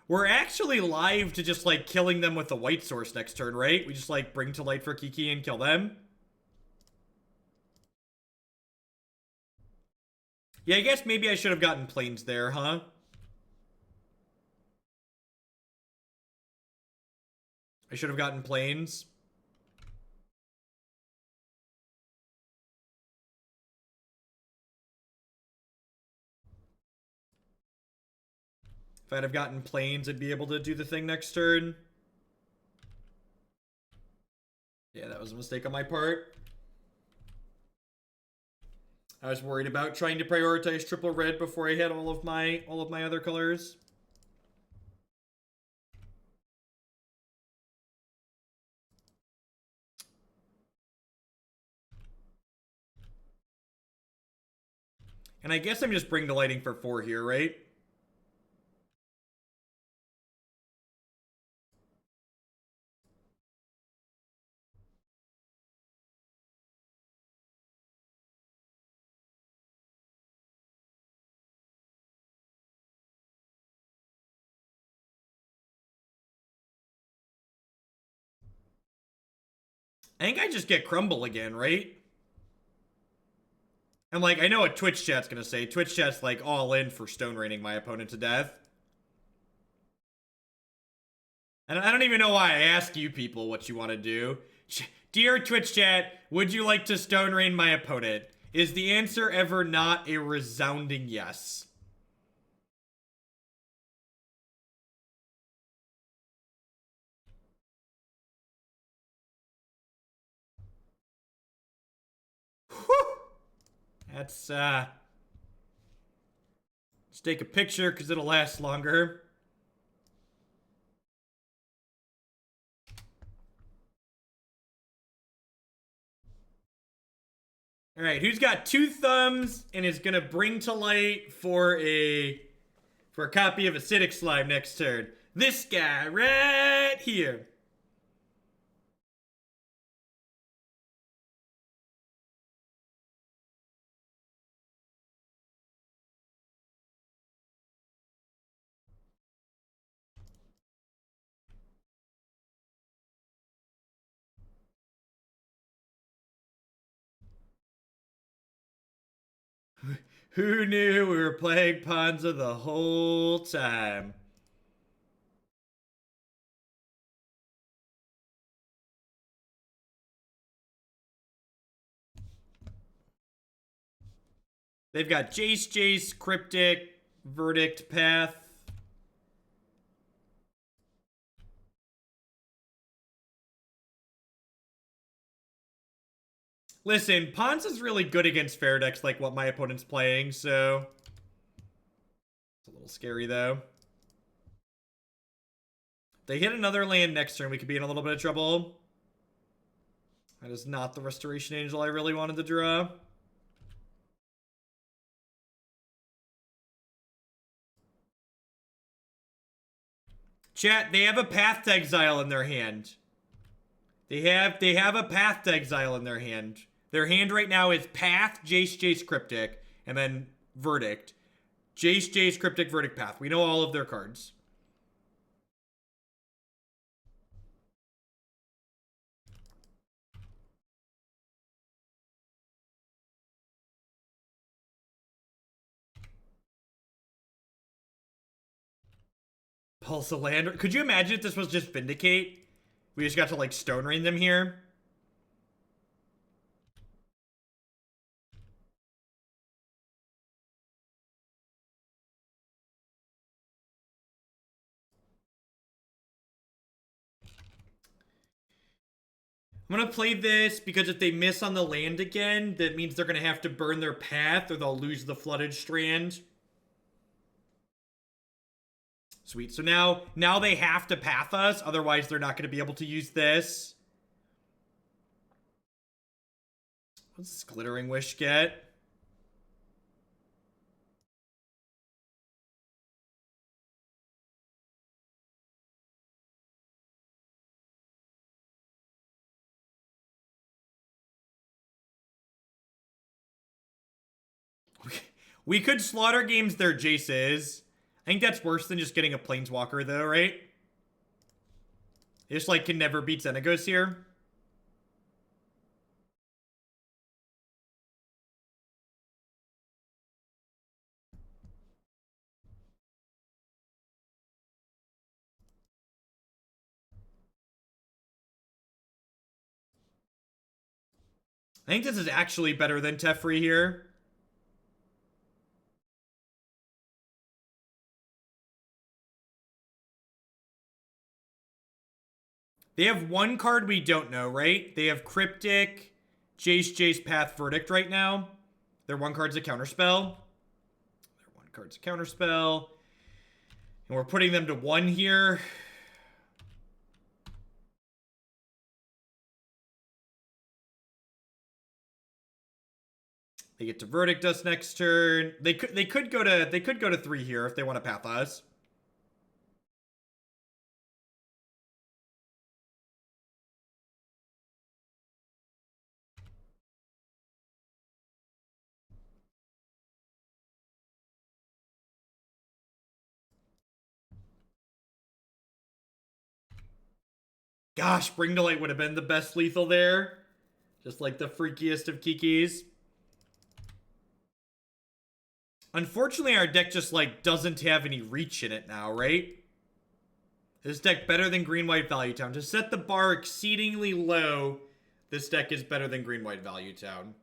A: We're actually live to just, like, killing them with the white source next turn, right? We just, like, bring to light for Kiki and kill them. Yeah, I guess maybe I should have gotten planes there, huh? I should have gotten planes. If I'd have gotten planes, I'd be able to do the thing next turn. Yeah, that was a mistake on my part. I was worried about trying to prioritize triple red before I had all of my other colors. And I guess I'm just bringing the lighting for 4 here, right? I think I just get Crumble again, right? And, like, I know what Twitch chat's gonna say. Twitch chat's, like, all in for stone raining my opponent to death. And I don't even know why I ask you people what you want to do. Dear Twitch chat, would you like to stone rain my opponent? Is the answer ever not a resounding yes? Whew. That's, let's take a picture because it'll last longer. All right, who's got 2 thumbs and is gonna bring to light for a copy of Acidic Slime next turn? This guy right here. Who knew we were playing Ponza the whole time? They've got Jace, Cryptic, Verdict, Path. Listen, Ponza's really good against fair decks like what my opponent's playing, so... It's a little scary, though. If they hit another land next turn, we could be in a little bit of trouble. That is not the Restoration Angel I really wanted to draw. Chat, they have a Path to Exile in their hand. They have a Path to Exile in their hand. Their hand right now is Path, Jace, Cryptic, and then Verdict. Jace, Cryptic, Verdict, Path. We know all of their cards. Pulse Elendra. Could you imagine if this was just Vindicate? We just got to, like, Stone Rain them here. I'm gonna play this because if they miss on the land again, that means they're gonna have to burn their path or they'll lose the Flooded Strand. Sweet. So now they have to path us, otherwise they're not going to be able to use this. What's this Glittering Wish get? We could slaughter games their Jaces. I think that's worse than just getting a Planeswalker, though, right? They just, like, can never beat Xenagos here. I think this is actually better than Teferi here. They have one card we don't know, right? They have Cryptic, Jace, Path, Verdict right now. Their one card's a counterspell. And we're putting them to 1 here. They get to Verdict us next turn. They could go to 3 here if they want to path us. Gosh, Bring to Light would have been the best lethal there. Just like the freakiest of Kikis. Unfortunately, our deck just, like, doesn't have any reach in it now, right? This deck better than Green-White Value Town. To set the bar exceedingly low, this deck is better than Green-White Value Town.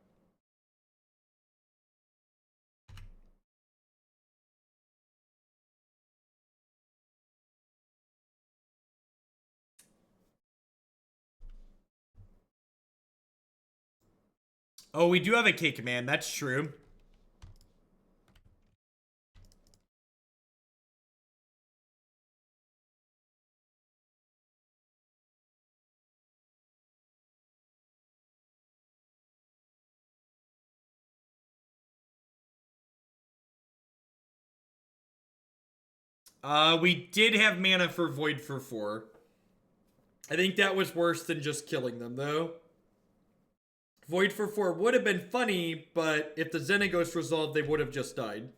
A: Oh, we do have a K command. That's true. We did have mana for Void for 4. I think that was worse than just killing them, though. Void for 4 would have been funny, but if the Xenagos resolved, they would have just died.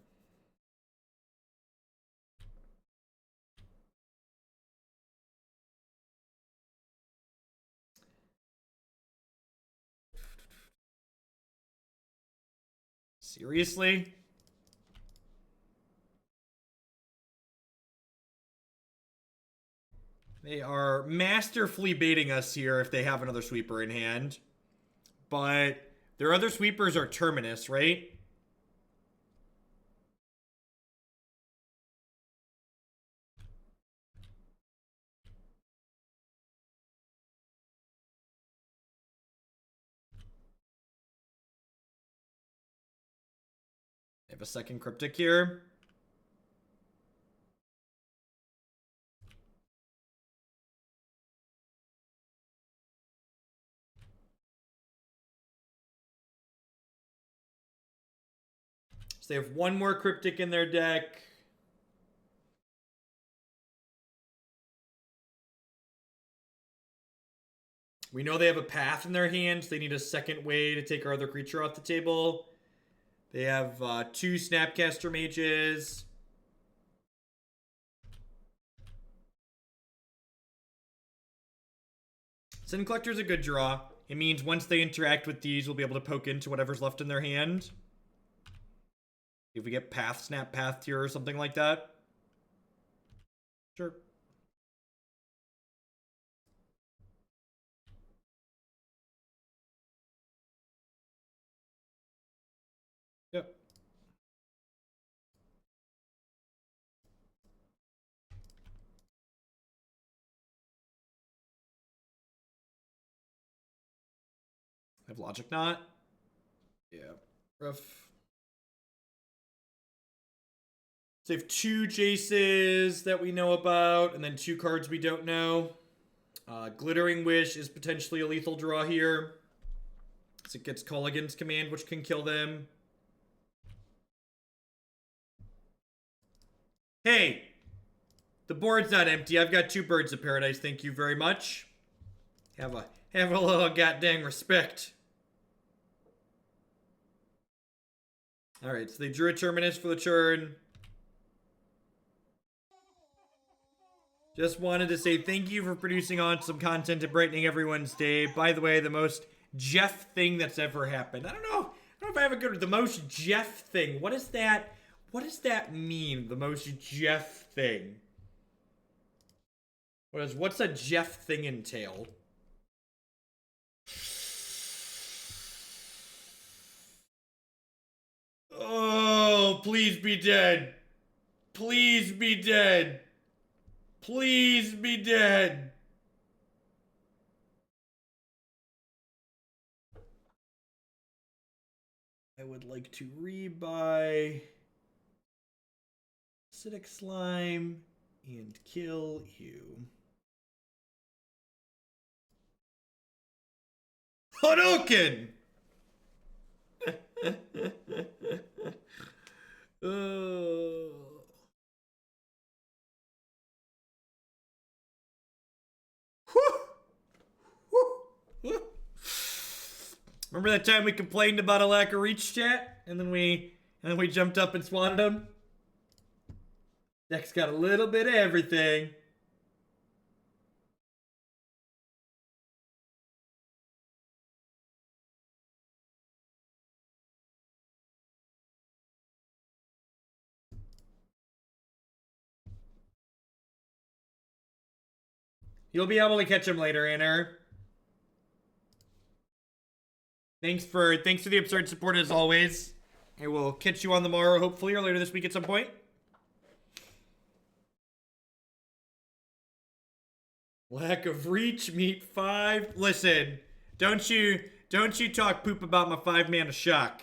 A: Seriously? They are masterfully baiting us here if they have another sweeper in hand. But their other sweepers are Terminus, right? They have a second Cryptic here. So they have one more Cryptic in their deck. We know they have a Path in their hand. They need a second way to take our other creature off the table. They have 2 Snapcaster Mages. Sin Collector's a good draw. It means once they interact with these, we'll be able to poke into whatever's left in their hand. If we get Path, Snap Path here or something like that. Sure. Yep. I have Logic Knot. Yeah. Rough. So they have 2 Jaces that we know about, and then 2 cards we don't know. Glittering Wish is potentially a lethal draw here, as it gets Kolaghan's command, which can kill them. Hey! The board's not empty. I've got 2 Birds of Paradise. Thank you very much. Have a little goddamn respect. Alright, so they drew a Terminus for the turn. Just wanted to say thank you for producing awesome content and brightening everyone's day. By the way, the most Jeff thing that's ever happened. I don't know if I have a good... The most Jeff thing. What is that? What does that mean? The most Jeff thing. What's a Jeff thing entail? Oh, please be dead. Please be dead. Please be dead. I would like to rebuy Acidic Slime and kill you. Hadouken! Remember that time we complained about a lack of reach, chat? And then we jumped up and swatted him? Deck's got a little bit of everything. You'll be able to catch him later, Anner. Thanks for the absurd support as always. I will catch you on the morrow, hopefully, or later this week at some point. Lack of reach, meet 5. Listen, don't you talk poop about my 5-mana shock.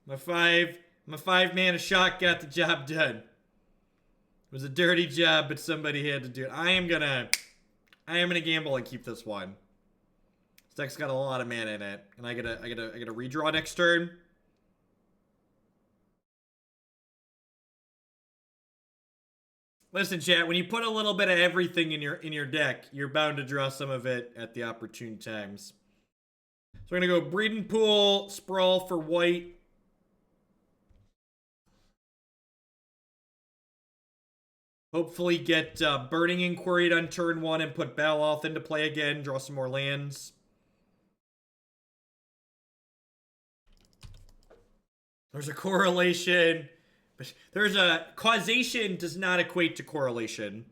A: My 5-mana shock got the job done. It was a dirty job, but somebody had to do it. I am gonna gamble and keep this one. This deck's got a lot of mana in it, and I gotta redraw next turn. Listen, chat, when you put a little bit of everything in your deck, you're bound to draw some of it at the opportune times. So we're gonna go Breeding Pool, Sprawl for white. Hopefully get Burning Inquiry on turn 1 and put Baloth into play again. Draw some more lands. There's a correlation. But there's a... Causation does not equate to correlation.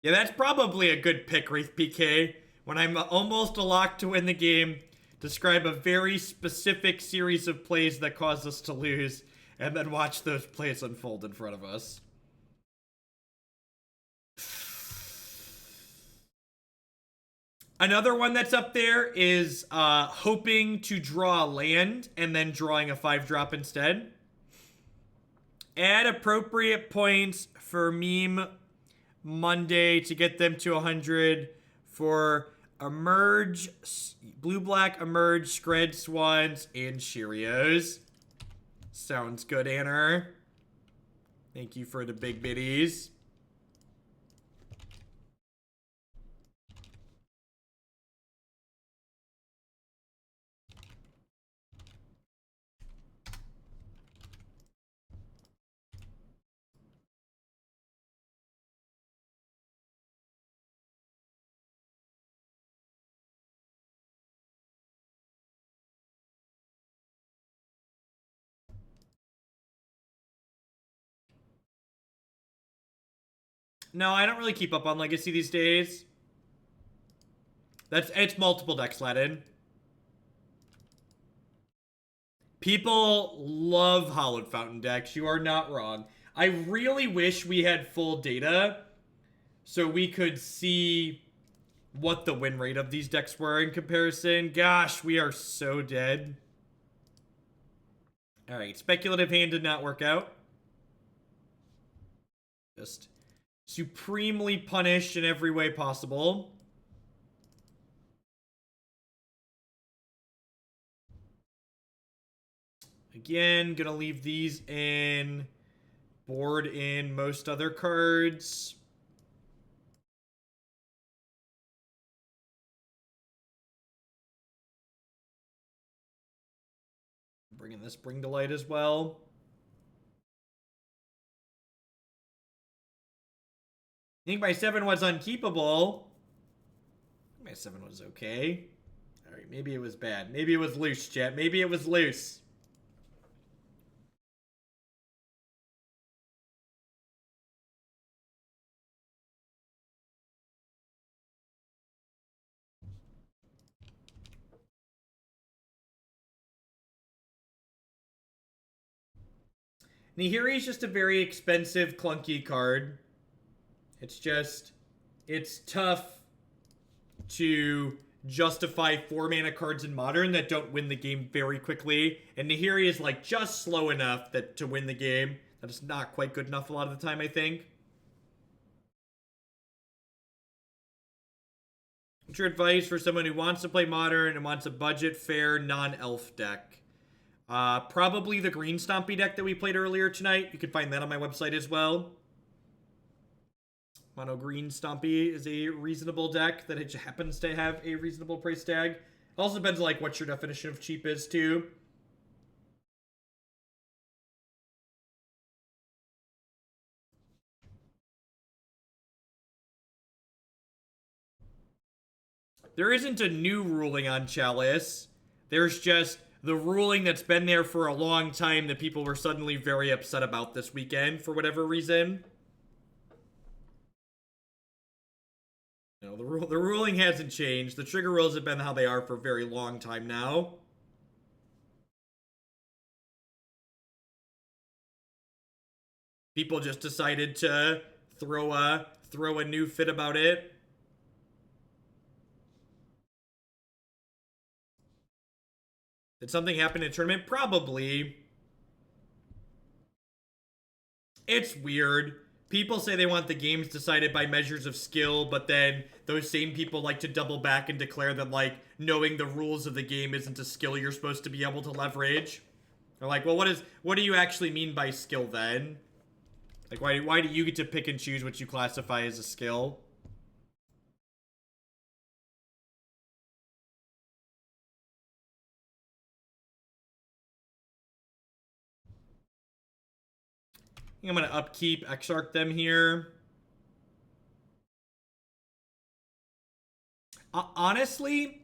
A: Yeah, that's probably a good pick, Wraith PK. When I'm almost a lock to win the game, describe a very specific series of plays that cause us to lose, and then watch those plays unfold in front of us. Another one that's up there is hoping to draw a land and then drawing a 5-drop instead. Add appropriate points for Meme Monday to get them to 100 for Emerge, Blue-Black Emerge, Scred Swans, and Cheerios. Sounds good, Anner. Thank you for the big biddies. No, I don't really keep up on Legacy these days. It's multiple decks, Latin. People love Hallowed Fountain decks. You are not wrong. I really wish we had full data so we could see what the win rate of these decks were in comparison. Gosh, we are so dead. Alright, Speculative Hand did not work out. Just supremely punished in every way possible. Again, gonna leave these in. Board in most other cards. Bringing this Bring to Light as well. I think my 7 was unkeepable. My 7 was okay. Alright, maybe it was bad. Maybe it was loose, chat. Maybe it was loose. Nihiri is just a very expensive, clunky card. It's tough to justify 4-mana cards in Modern that don't win the game very quickly. And Nihiri is like just slow enough to win the game. That is not quite good enough a lot of the time, I think. What's your advice for someone who wants to play Modern and wants a budget, fair, non-elf deck? Probably the green Stompy deck that we played earlier tonight. You can find that on my website as well. Mono green Stompy is a reasonable deck that it happens to have a reasonable price tag. It also depends on like what your definition of cheap is too. There isn't a new ruling on Chalice. There's just the ruling that's been there for a long time that people were suddenly very upset about this weekend for whatever reason. No, the ruling hasn't changed. The trigger rules have been how they are for a very long time now. People just decided to throw a new fit about it. Did something happen in a tournament? Probably. It's weird. People say they want the games decided by measures of skill, but then those same people like to double back and declare that, like, knowing the rules of the game isn't a skill you're supposed to be able to leverage. They're like, well, what do you actually mean by skill then? Like, why do you get to pick and choose what you classify as a skill? I think I'm gonna upkeep Exarch them here. Honestly,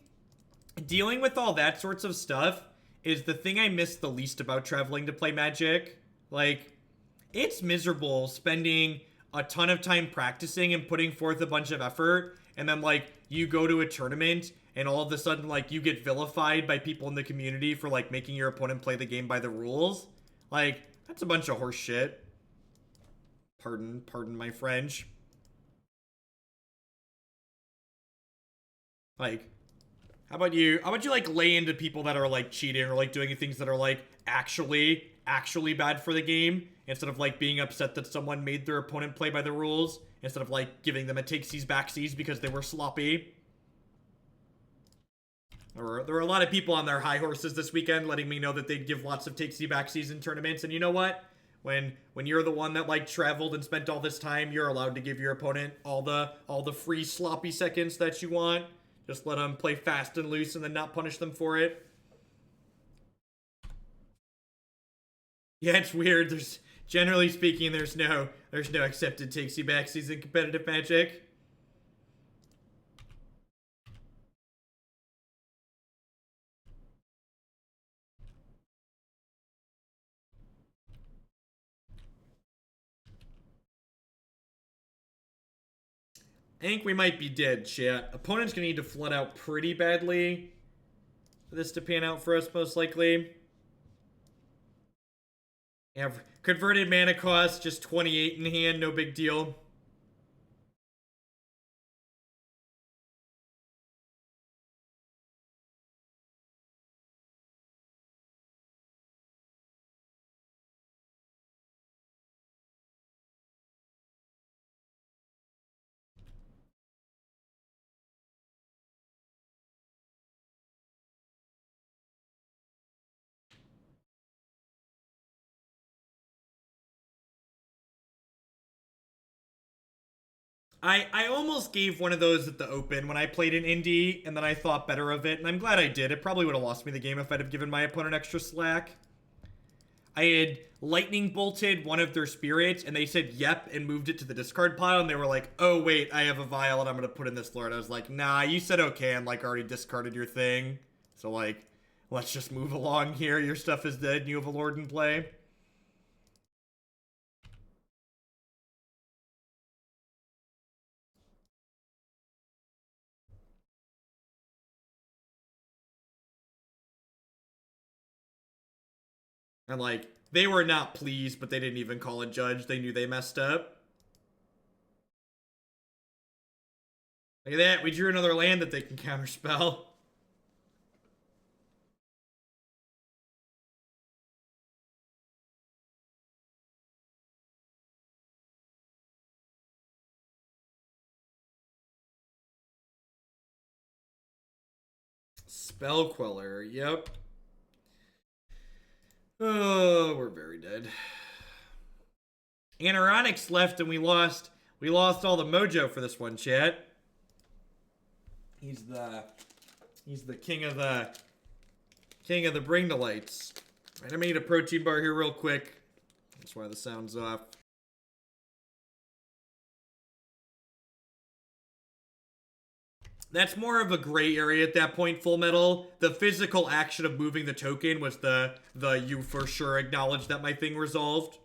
A: dealing with all that sorts of stuff is the thing I miss the least about traveling to play Magic. Like, it's miserable spending a ton of time practicing and putting forth a bunch of effort, and then, like, you go to a tournament and all of a sudden, like, you get vilified by people in the community for, like, making your opponent play the game by the rules. Like, that's a bunch of horse shit. Pardon my French. Like, how about you like lay into people that are like cheating or like doing things that are like actually bad for the game instead of like being upset that someone made their opponent play by the rules instead of like giving them a takesies backsies because they were sloppy. There were a lot of people on their high horses this weekend letting me know that they'd give lots of takesies backsies in tournaments, and you know what? When you're the one that like traveled and spent all this time, you're allowed to give your opponent all the free sloppy seconds that you want. Just let them play fast and loose and then not punish them for it. Yeah, it's weird. Generally speaking, there's no accepted takesy backsies in competitive Magic. I think we might be dead, chat. Opponent's gonna need to flood out pretty badly for this to pan out for us, most likely. Yeah, converted mana cost, just 28 in hand, no big deal. I almost gave one of those at the Open when I played in Indy, and then I thought better of it, and I'm glad I did. It probably would have lost me the game if I'd have given my opponent extra slack. I had lightning bolted one of their spirits, and they said yep and moved it to the discard pile, and they were like, oh wait, I have a vial and I'm gonna put in this lord. I was like, nah, you said okay and like already discarded your thing. So like, let's just move along here. Your stuff is dead and you have a lord in play. And like, they were not pleased, but they didn't even call a judge. They knew they messed up. Look at that, we drew another land that they can counterspell. Spell Queller, yep. Oh, we're very dead. Anoronics left and we lost all the mojo for this one, chat. He's the king of the bring to lights. Right, I'm gonna eat a protein bar here real quick. That's why the sound's off. That's more of a gray area at that point, Full Metal. The physical action of moving the token was the you for sure acknowledge that my thing resolved.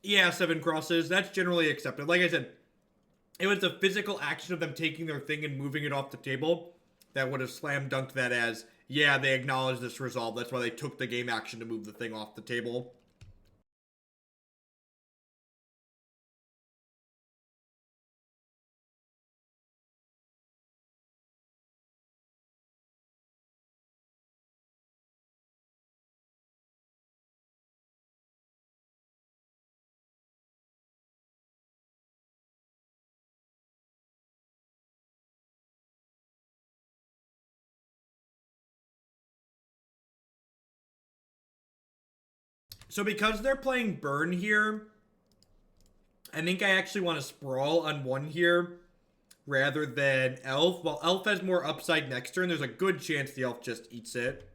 A: Yeah, 7 crosses. That's generally accepted. Like I said, it was the physical action of them taking their thing and moving it off the table that would have slam dunked that as, yeah, they acknowledge this resolve. That's why they took the game action to move the thing off the table. So because they're playing Burn here, I think I actually want to Sprawl on 1 here rather than Elf. While Elf has more upside next turn, there's a good chance the Elf just eats it.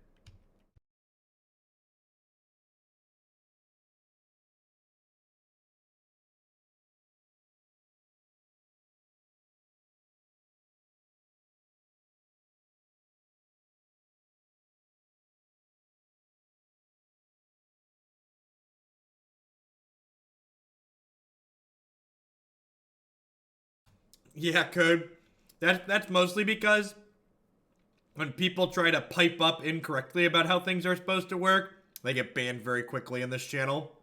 A: Yeah, Code. That's mostly because when people try to pipe up incorrectly about how things are supposed to work, they get banned very quickly in this channel.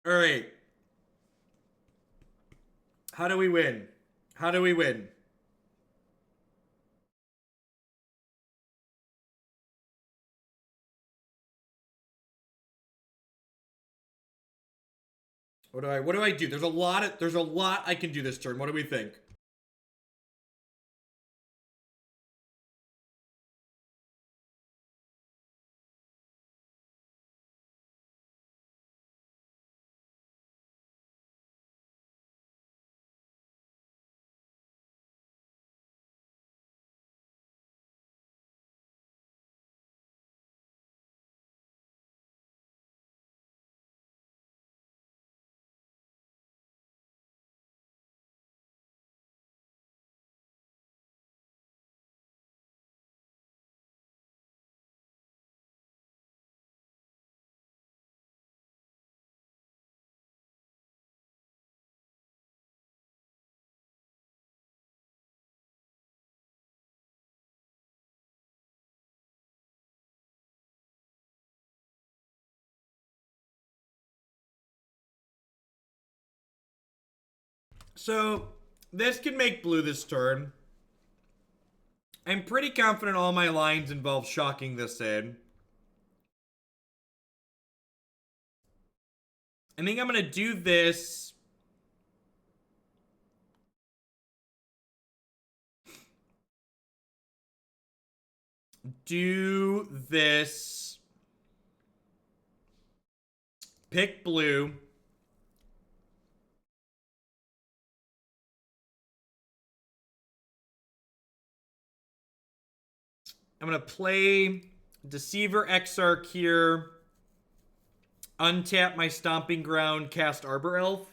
A: Alright. How do we win? How do we win? What do I do? There's a lot I can do this turn. What do we think? So, this can make blue this turn. I'm pretty confident all my lines involve shocking this in. I think I'm going to do this. Do this. Pick blue. I'm going to play Deceiver Exarch here. Untap my Stomping Ground, cast Arbor Elf.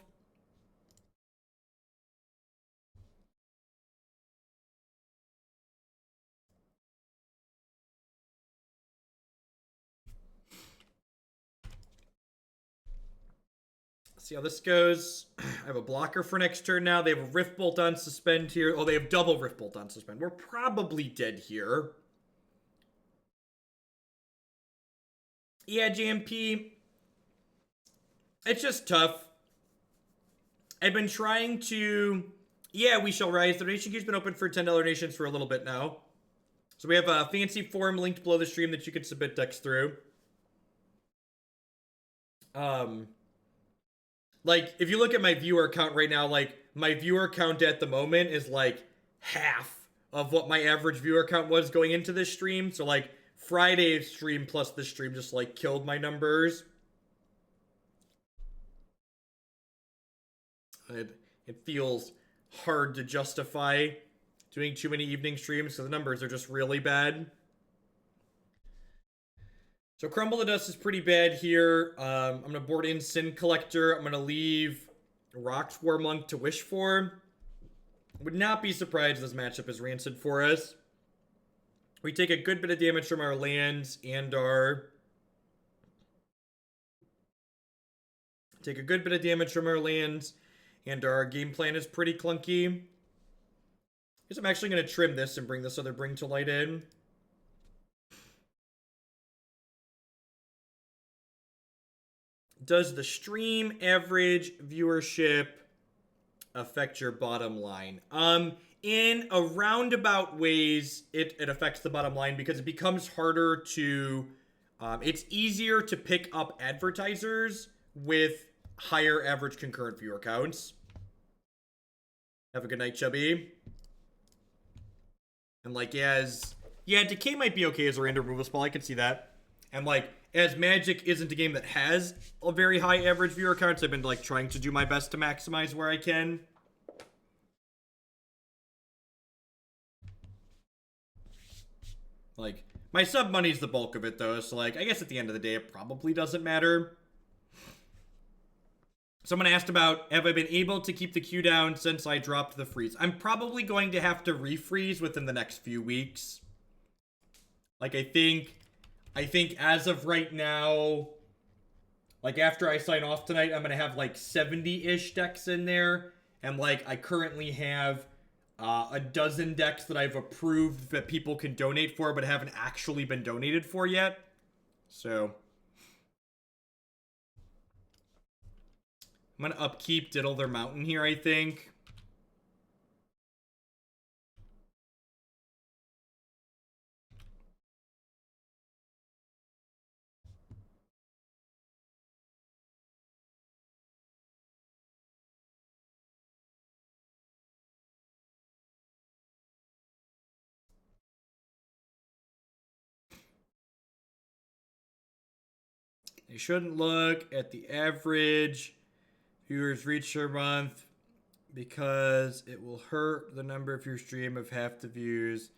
A: See how this goes. I have a blocker for next turn now. They have a Rift Bolt on suspend here. Oh, they have double Rift Bolt on suspend. We're probably dead here. Yeah, JMP. It's just tough. I've been trying to... Yeah, we shall rise. The donation queue's been open for $10 donations for a little bit now. So we have a fancy form linked below the stream that you can submit decks through. Like, if you look at my viewer count right now, like, my viewer count at the moment is, like, half of what my average viewer count was going into this stream. So, like, Friday's stream plus this stream just, like, killed my numbers. It feels hard to justify doing too many evening streams, so the numbers are just really bad. So Crumble the Dust is pretty bad here. I'm going to board in Sin Collector. I'm going to leave Rockswar Monk to wish for. Would not be surprised this matchup is rancid for us. We take a good bit of damage from our lands and our... Take a good bit of damage from our lands, and our game plan is pretty clunky. I guess I'm actually going to trim this and bring this other Bring to Light in. Does the stream average viewership affect your bottom line? In a roundabout ways, it affects the bottom line because it becomes harder to... it's easier to pick up advertisers with higher average concurrent viewer counts. Have a good night, Chubby. And like, yeah, Decay might be okay as a random removal spell. I can see that. And like, as Magic isn't a game that has a very high average viewer count, I've been like trying to do my best to maximize where I can. Like, my sub money's the bulk of it though, so like, I guess at the end of the day, it probably doesn't matter. Someone asked about, have I been able to keep the queue down since I dropped the freeze? I'm probably going to have to refreeze within the next few weeks. Like, I think as of right now, like, after I sign off tonight, I'm going to have, like, 70-ish decks in there. And, like, I currently have a dozen decks that I've approved that people can donate for, but haven't actually been donated for yet. So... I'm going to upkeep Diddle Their Mountain here, I think. You shouldn't look at the average viewers reach per month because it will hurt the number of your stream of half the views.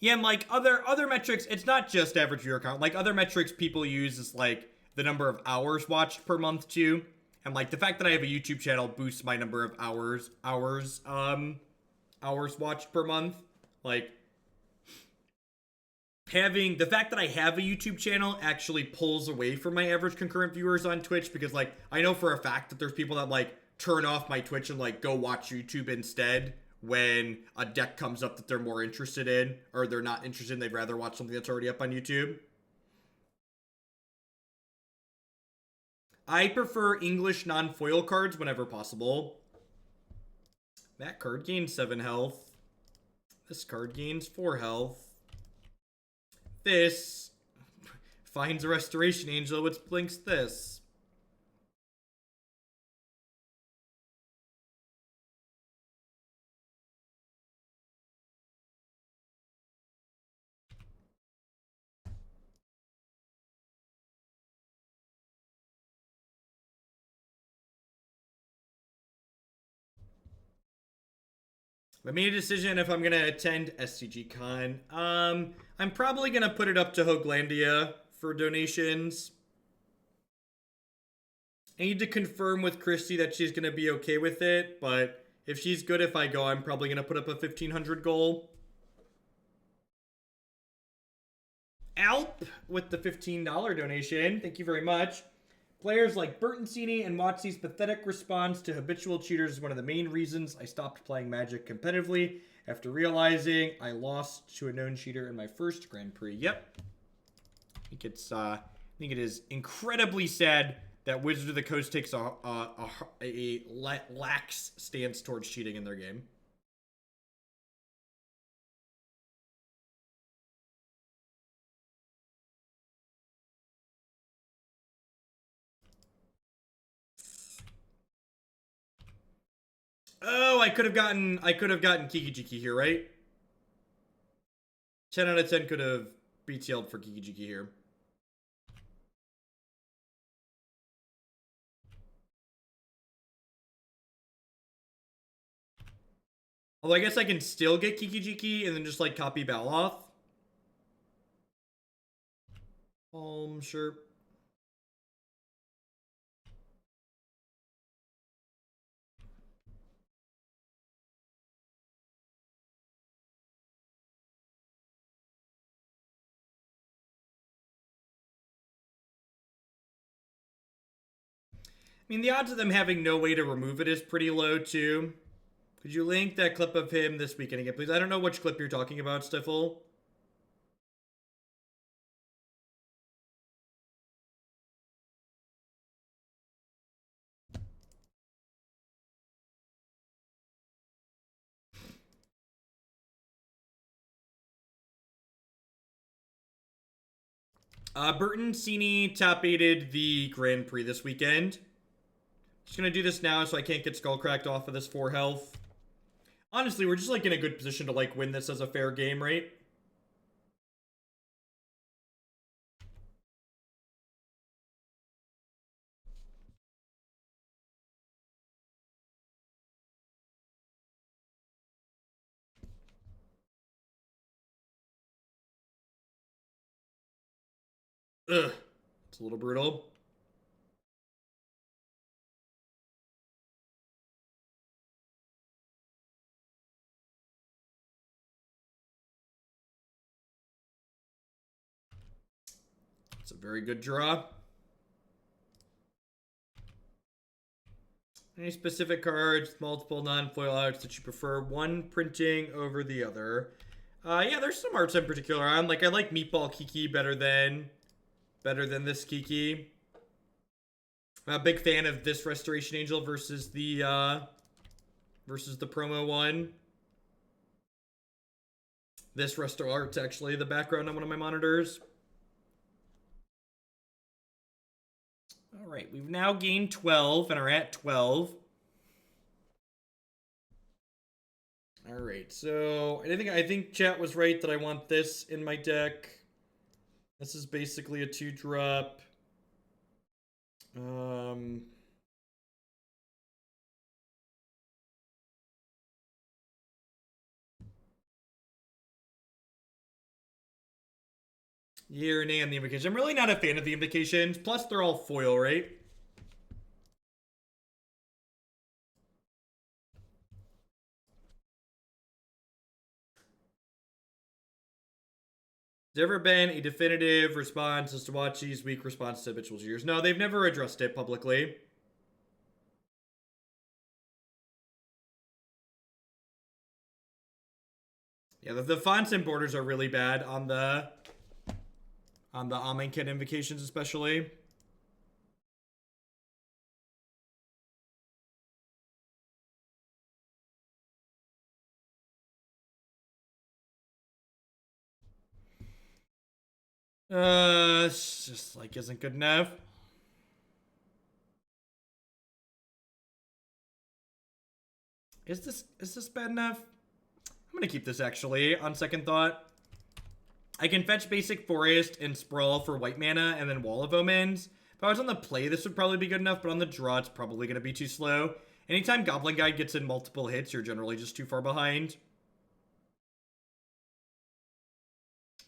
A: Yeah, and like other metrics, it's not just average viewer count. Like other metrics people use is like the number of hours watched per month too. And like the fact that I have a YouTube channel boosts my number of hours watched per month. Like having the fact that I have a YouTube channel actually pulls away from my average concurrent viewers on Twitch because like I know for a fact that there's people that like turn off my Twitch and like go watch YouTube instead when a deck comes up that they're more interested in, or they're not interested in, they'd rather watch something that's already up on YouTube. I prefer English non-foil cards whenever possible. That card gains 7 health. This card gains 4 health. This finds a Restoration Angel, which blinks this. I made a decision if I'm going to attend SCG Con. I'm probably going to put it up to Hoaglandia for donations. I need to confirm with Christy that she's going to be okay with it, but if she's good if I go, I'm probably going to put up a 1,500 goal. Alp with the $15 donation. Thank you very much. Players like Bertoncini and Motzi's pathetic response to habitual cheaters is one of the main reasons I stopped playing Magic competitively after realizing I lost to a known cheater in my first Grand Prix. Yep. I think it is incredibly sad that Wizards of the Coast takes a lax stance towards cheating in their game. Oh, I could have gotten Kiki-Jiki here, right? 10 out of 10 could have BTL'd for Kiki-Jiki here. Although I guess I can still get Kiki-Jiki and then just like copy Baloth. Sure. I mean, the odds of them having no way to remove it is pretty low, too. Could you link that clip of him this weekend again, please? I don't know which clip you're talking about, Stiffle. Bertoncini top-8'd the Grand Prix this weekend. Just gonna do this now so I can't get Skullcracked off of this 4 health. Honestly, we're just like in a good position to like win this as a fair game, right? Ugh. It's a little brutal. It's a very good draw. Any specific cards, multiple non-foil arts that you prefer one printing over the other? Yeah, there's some arts in particular on. Like, I like Meatball Kiki better than this Kiki. I'm a big fan of this Restoration Angel versus the promo one. This Resto Art's actually the background on one of my monitors. Alright, we've now gained 12 and are at 12. Alright, so I think chat was right that I want this in my deck. This is basically a 2-drop. Yeah or nay on the invocation. I'm really not a fan of the invocations. Plus, they're all foil, right? Has there ever been a definitive response as to Wachi's weak response to habitual cheaters? No, they've never addressed it publicly. Yeah, the fonts and borders are really bad on the Amonkhet invocations, especially. It's just like isn't good enough. Is this bad enough? I'm gonna keep this actually, on second thought. I can fetch basic forest and sprawl for white mana and then Wall of Omens. If I was on the play, this would probably be good enough, but on the draw, it's probably gonna be too slow. Anytime Goblin Guide gets in multiple hits, you're generally just too far behind.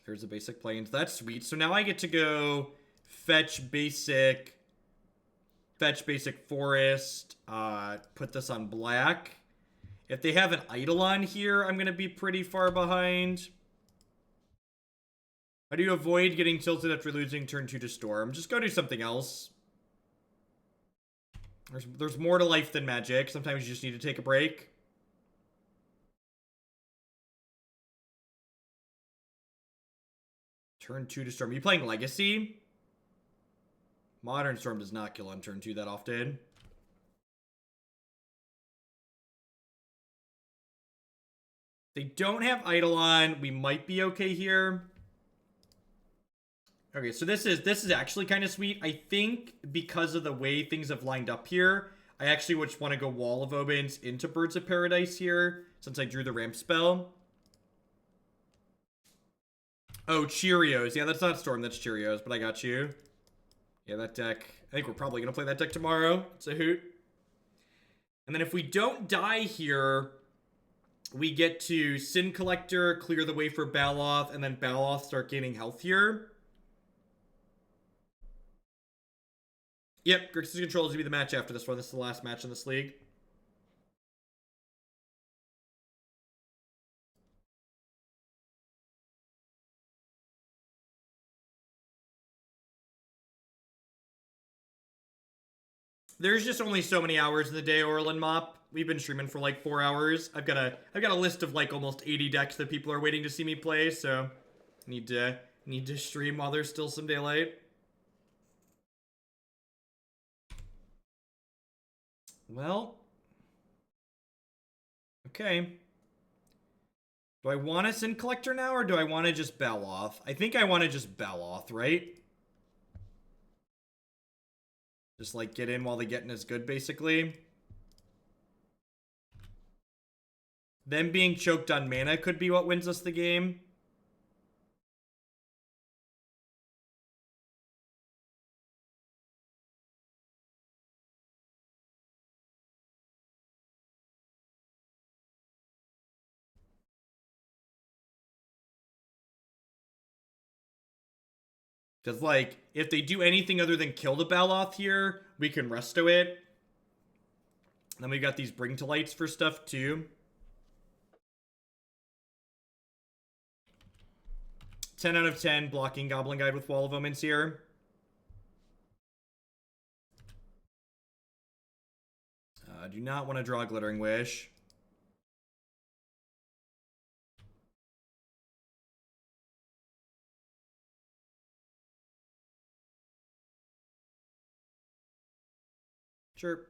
A: There's the basic plains. That's sweet. So now I get to go fetch basic forest, put this on black. If they have an Eidolon here, I'm gonna be pretty far behind. How do you avoid getting tilted after losing turn 2 to Storm? Just go do something else. There's more to life than magic. Sometimes you just need to take a break. Turn 2 to Storm. Are you playing Legacy? Modern Storm does not kill on turn 2 that often. They don't have Eidolon. We might be okay here. Okay, so this is actually kind of sweet. I think because of the way things have lined up here, I actually just want to go Wall of Omens into Birds of Paradise here, since I drew the ramp spell. Oh, Cheerios. Yeah, that's not Storm, that's Cheerios, but I got you. Yeah, that deck. I think we're probably going to play that deck tomorrow. It's a hoot. And then if we don't die here, we get to Sin Collector, clear the way for Baloth, and then Baloth start gaining health here. Yep, Grixis Control is going to be the match after this one. This is the last match in this league. There's just only so many hours in the day, Orlin Mop. We've been streaming for like 4 hours. I've got a list of like almost 80 decks that people are waiting to see me play, so need to stream while there's still some daylight. Well, okay. Do I want a Sin Collector now, or do I want to just Baloth? I think I want to just Baloth, right? Just, like, get in while the getting is good, basically. Them being choked on mana could be what wins us the game. Because, like, if they do anything other than kill the Baloth here, we can resto it. Then we got these Bring to Lights for stuff, too. 10 out of 10 blocking Goblin Guide with Wall of Omens here. Do not want to draw a Glittering Wish. Sure.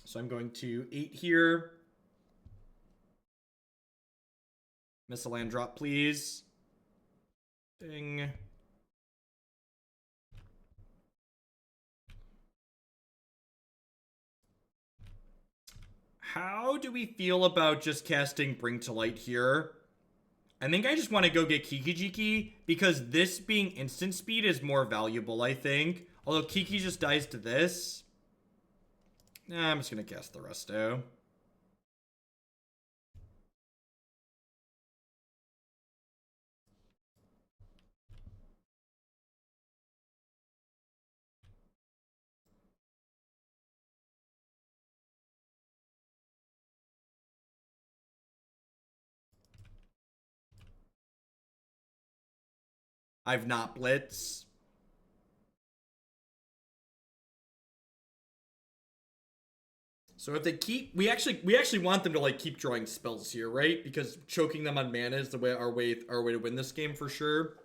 A: So I'm going to 8 here. Miss a land drop, please. Ding. How do we feel about just casting Bring to Light here? I think I just want to go get Kiki-Jiki, because this being instant speed is more valuable, I think. Although Kiki just dies to this. Nah, I'm just going to cast the resto. I've not blitz. So if they keep, we actually want them to like keep drawing spells here, right? Because choking them on mana is the way our way to win this game for sure.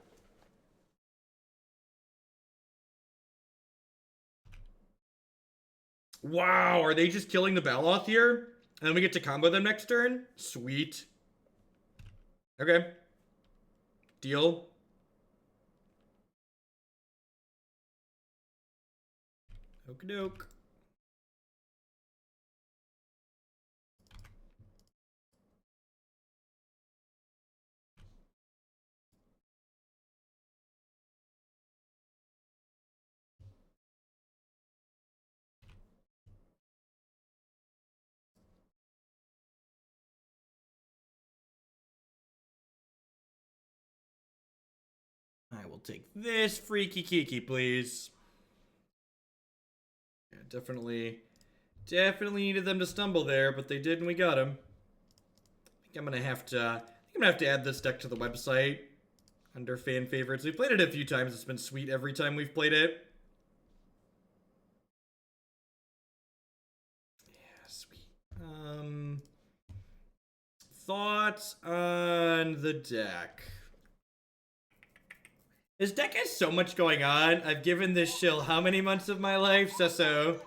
A: Wow, are they just killing the Baloth here? And then we get to combo them next turn? Sweet. Okay. Deal. Okie doke. I will take this free Kiki-Jiki, please. Yeah, definitely needed them to stumble there, but they did, and we got them. I think I'm gonna have to add this deck to the website under fan favorites. We played it a few times. It's been sweet every time we've played it. Yeah, sweet. Thoughts on the deck? This deck has so much going on. I've given this shill how many months of my life? So,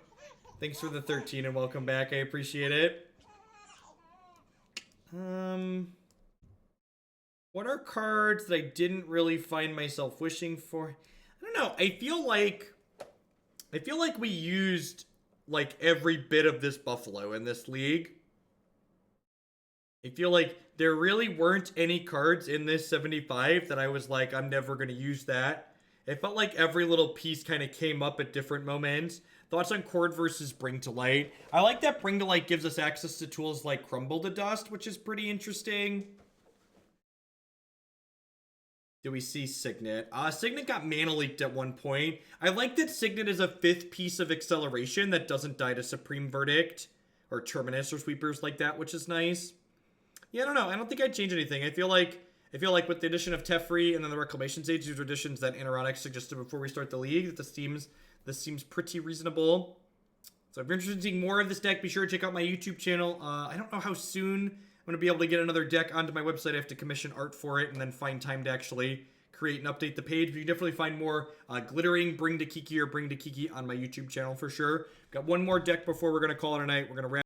A: thanks for the 13 and welcome back. I appreciate it. What are cards that I didn't really find myself wishing for? I don't know. I feel like we used like every bit of this Buffalo in this league. I feel like there really weren't any cards in this 75 that I was like, I'm never going to use that. It felt like every little piece kind of came up at different moments. Thoughts on Chord versus Bring to Light? I like that Bring to Light gives us access to tools like Crumble to Dust, which is pretty interesting. Do we see Signet? Signet got mana leaked at one point. I like that Signet is a 5th piece of acceleration that doesn't die to Supreme Verdict or Terminus or sweepers like that, which is nice. Yeah, I don't know. I don't think I'd change anything. I feel like with the addition of Teferi and then the Reclamation Sage, these are additions that Interonic suggested before we start the league, that this seems pretty reasonable. So if you're interested in seeing more of this deck, be sure to check out my YouTube channel. I don't know how soon I'm going to be able to get another deck onto my website. I have to commission art for it and then find time to actually create and update the page. But you can definitely find more glittering Bring to Kiki or Bring to Kiki on my YouTube channel for sure. Got one more deck before we're going to call it a night. We're going to wrap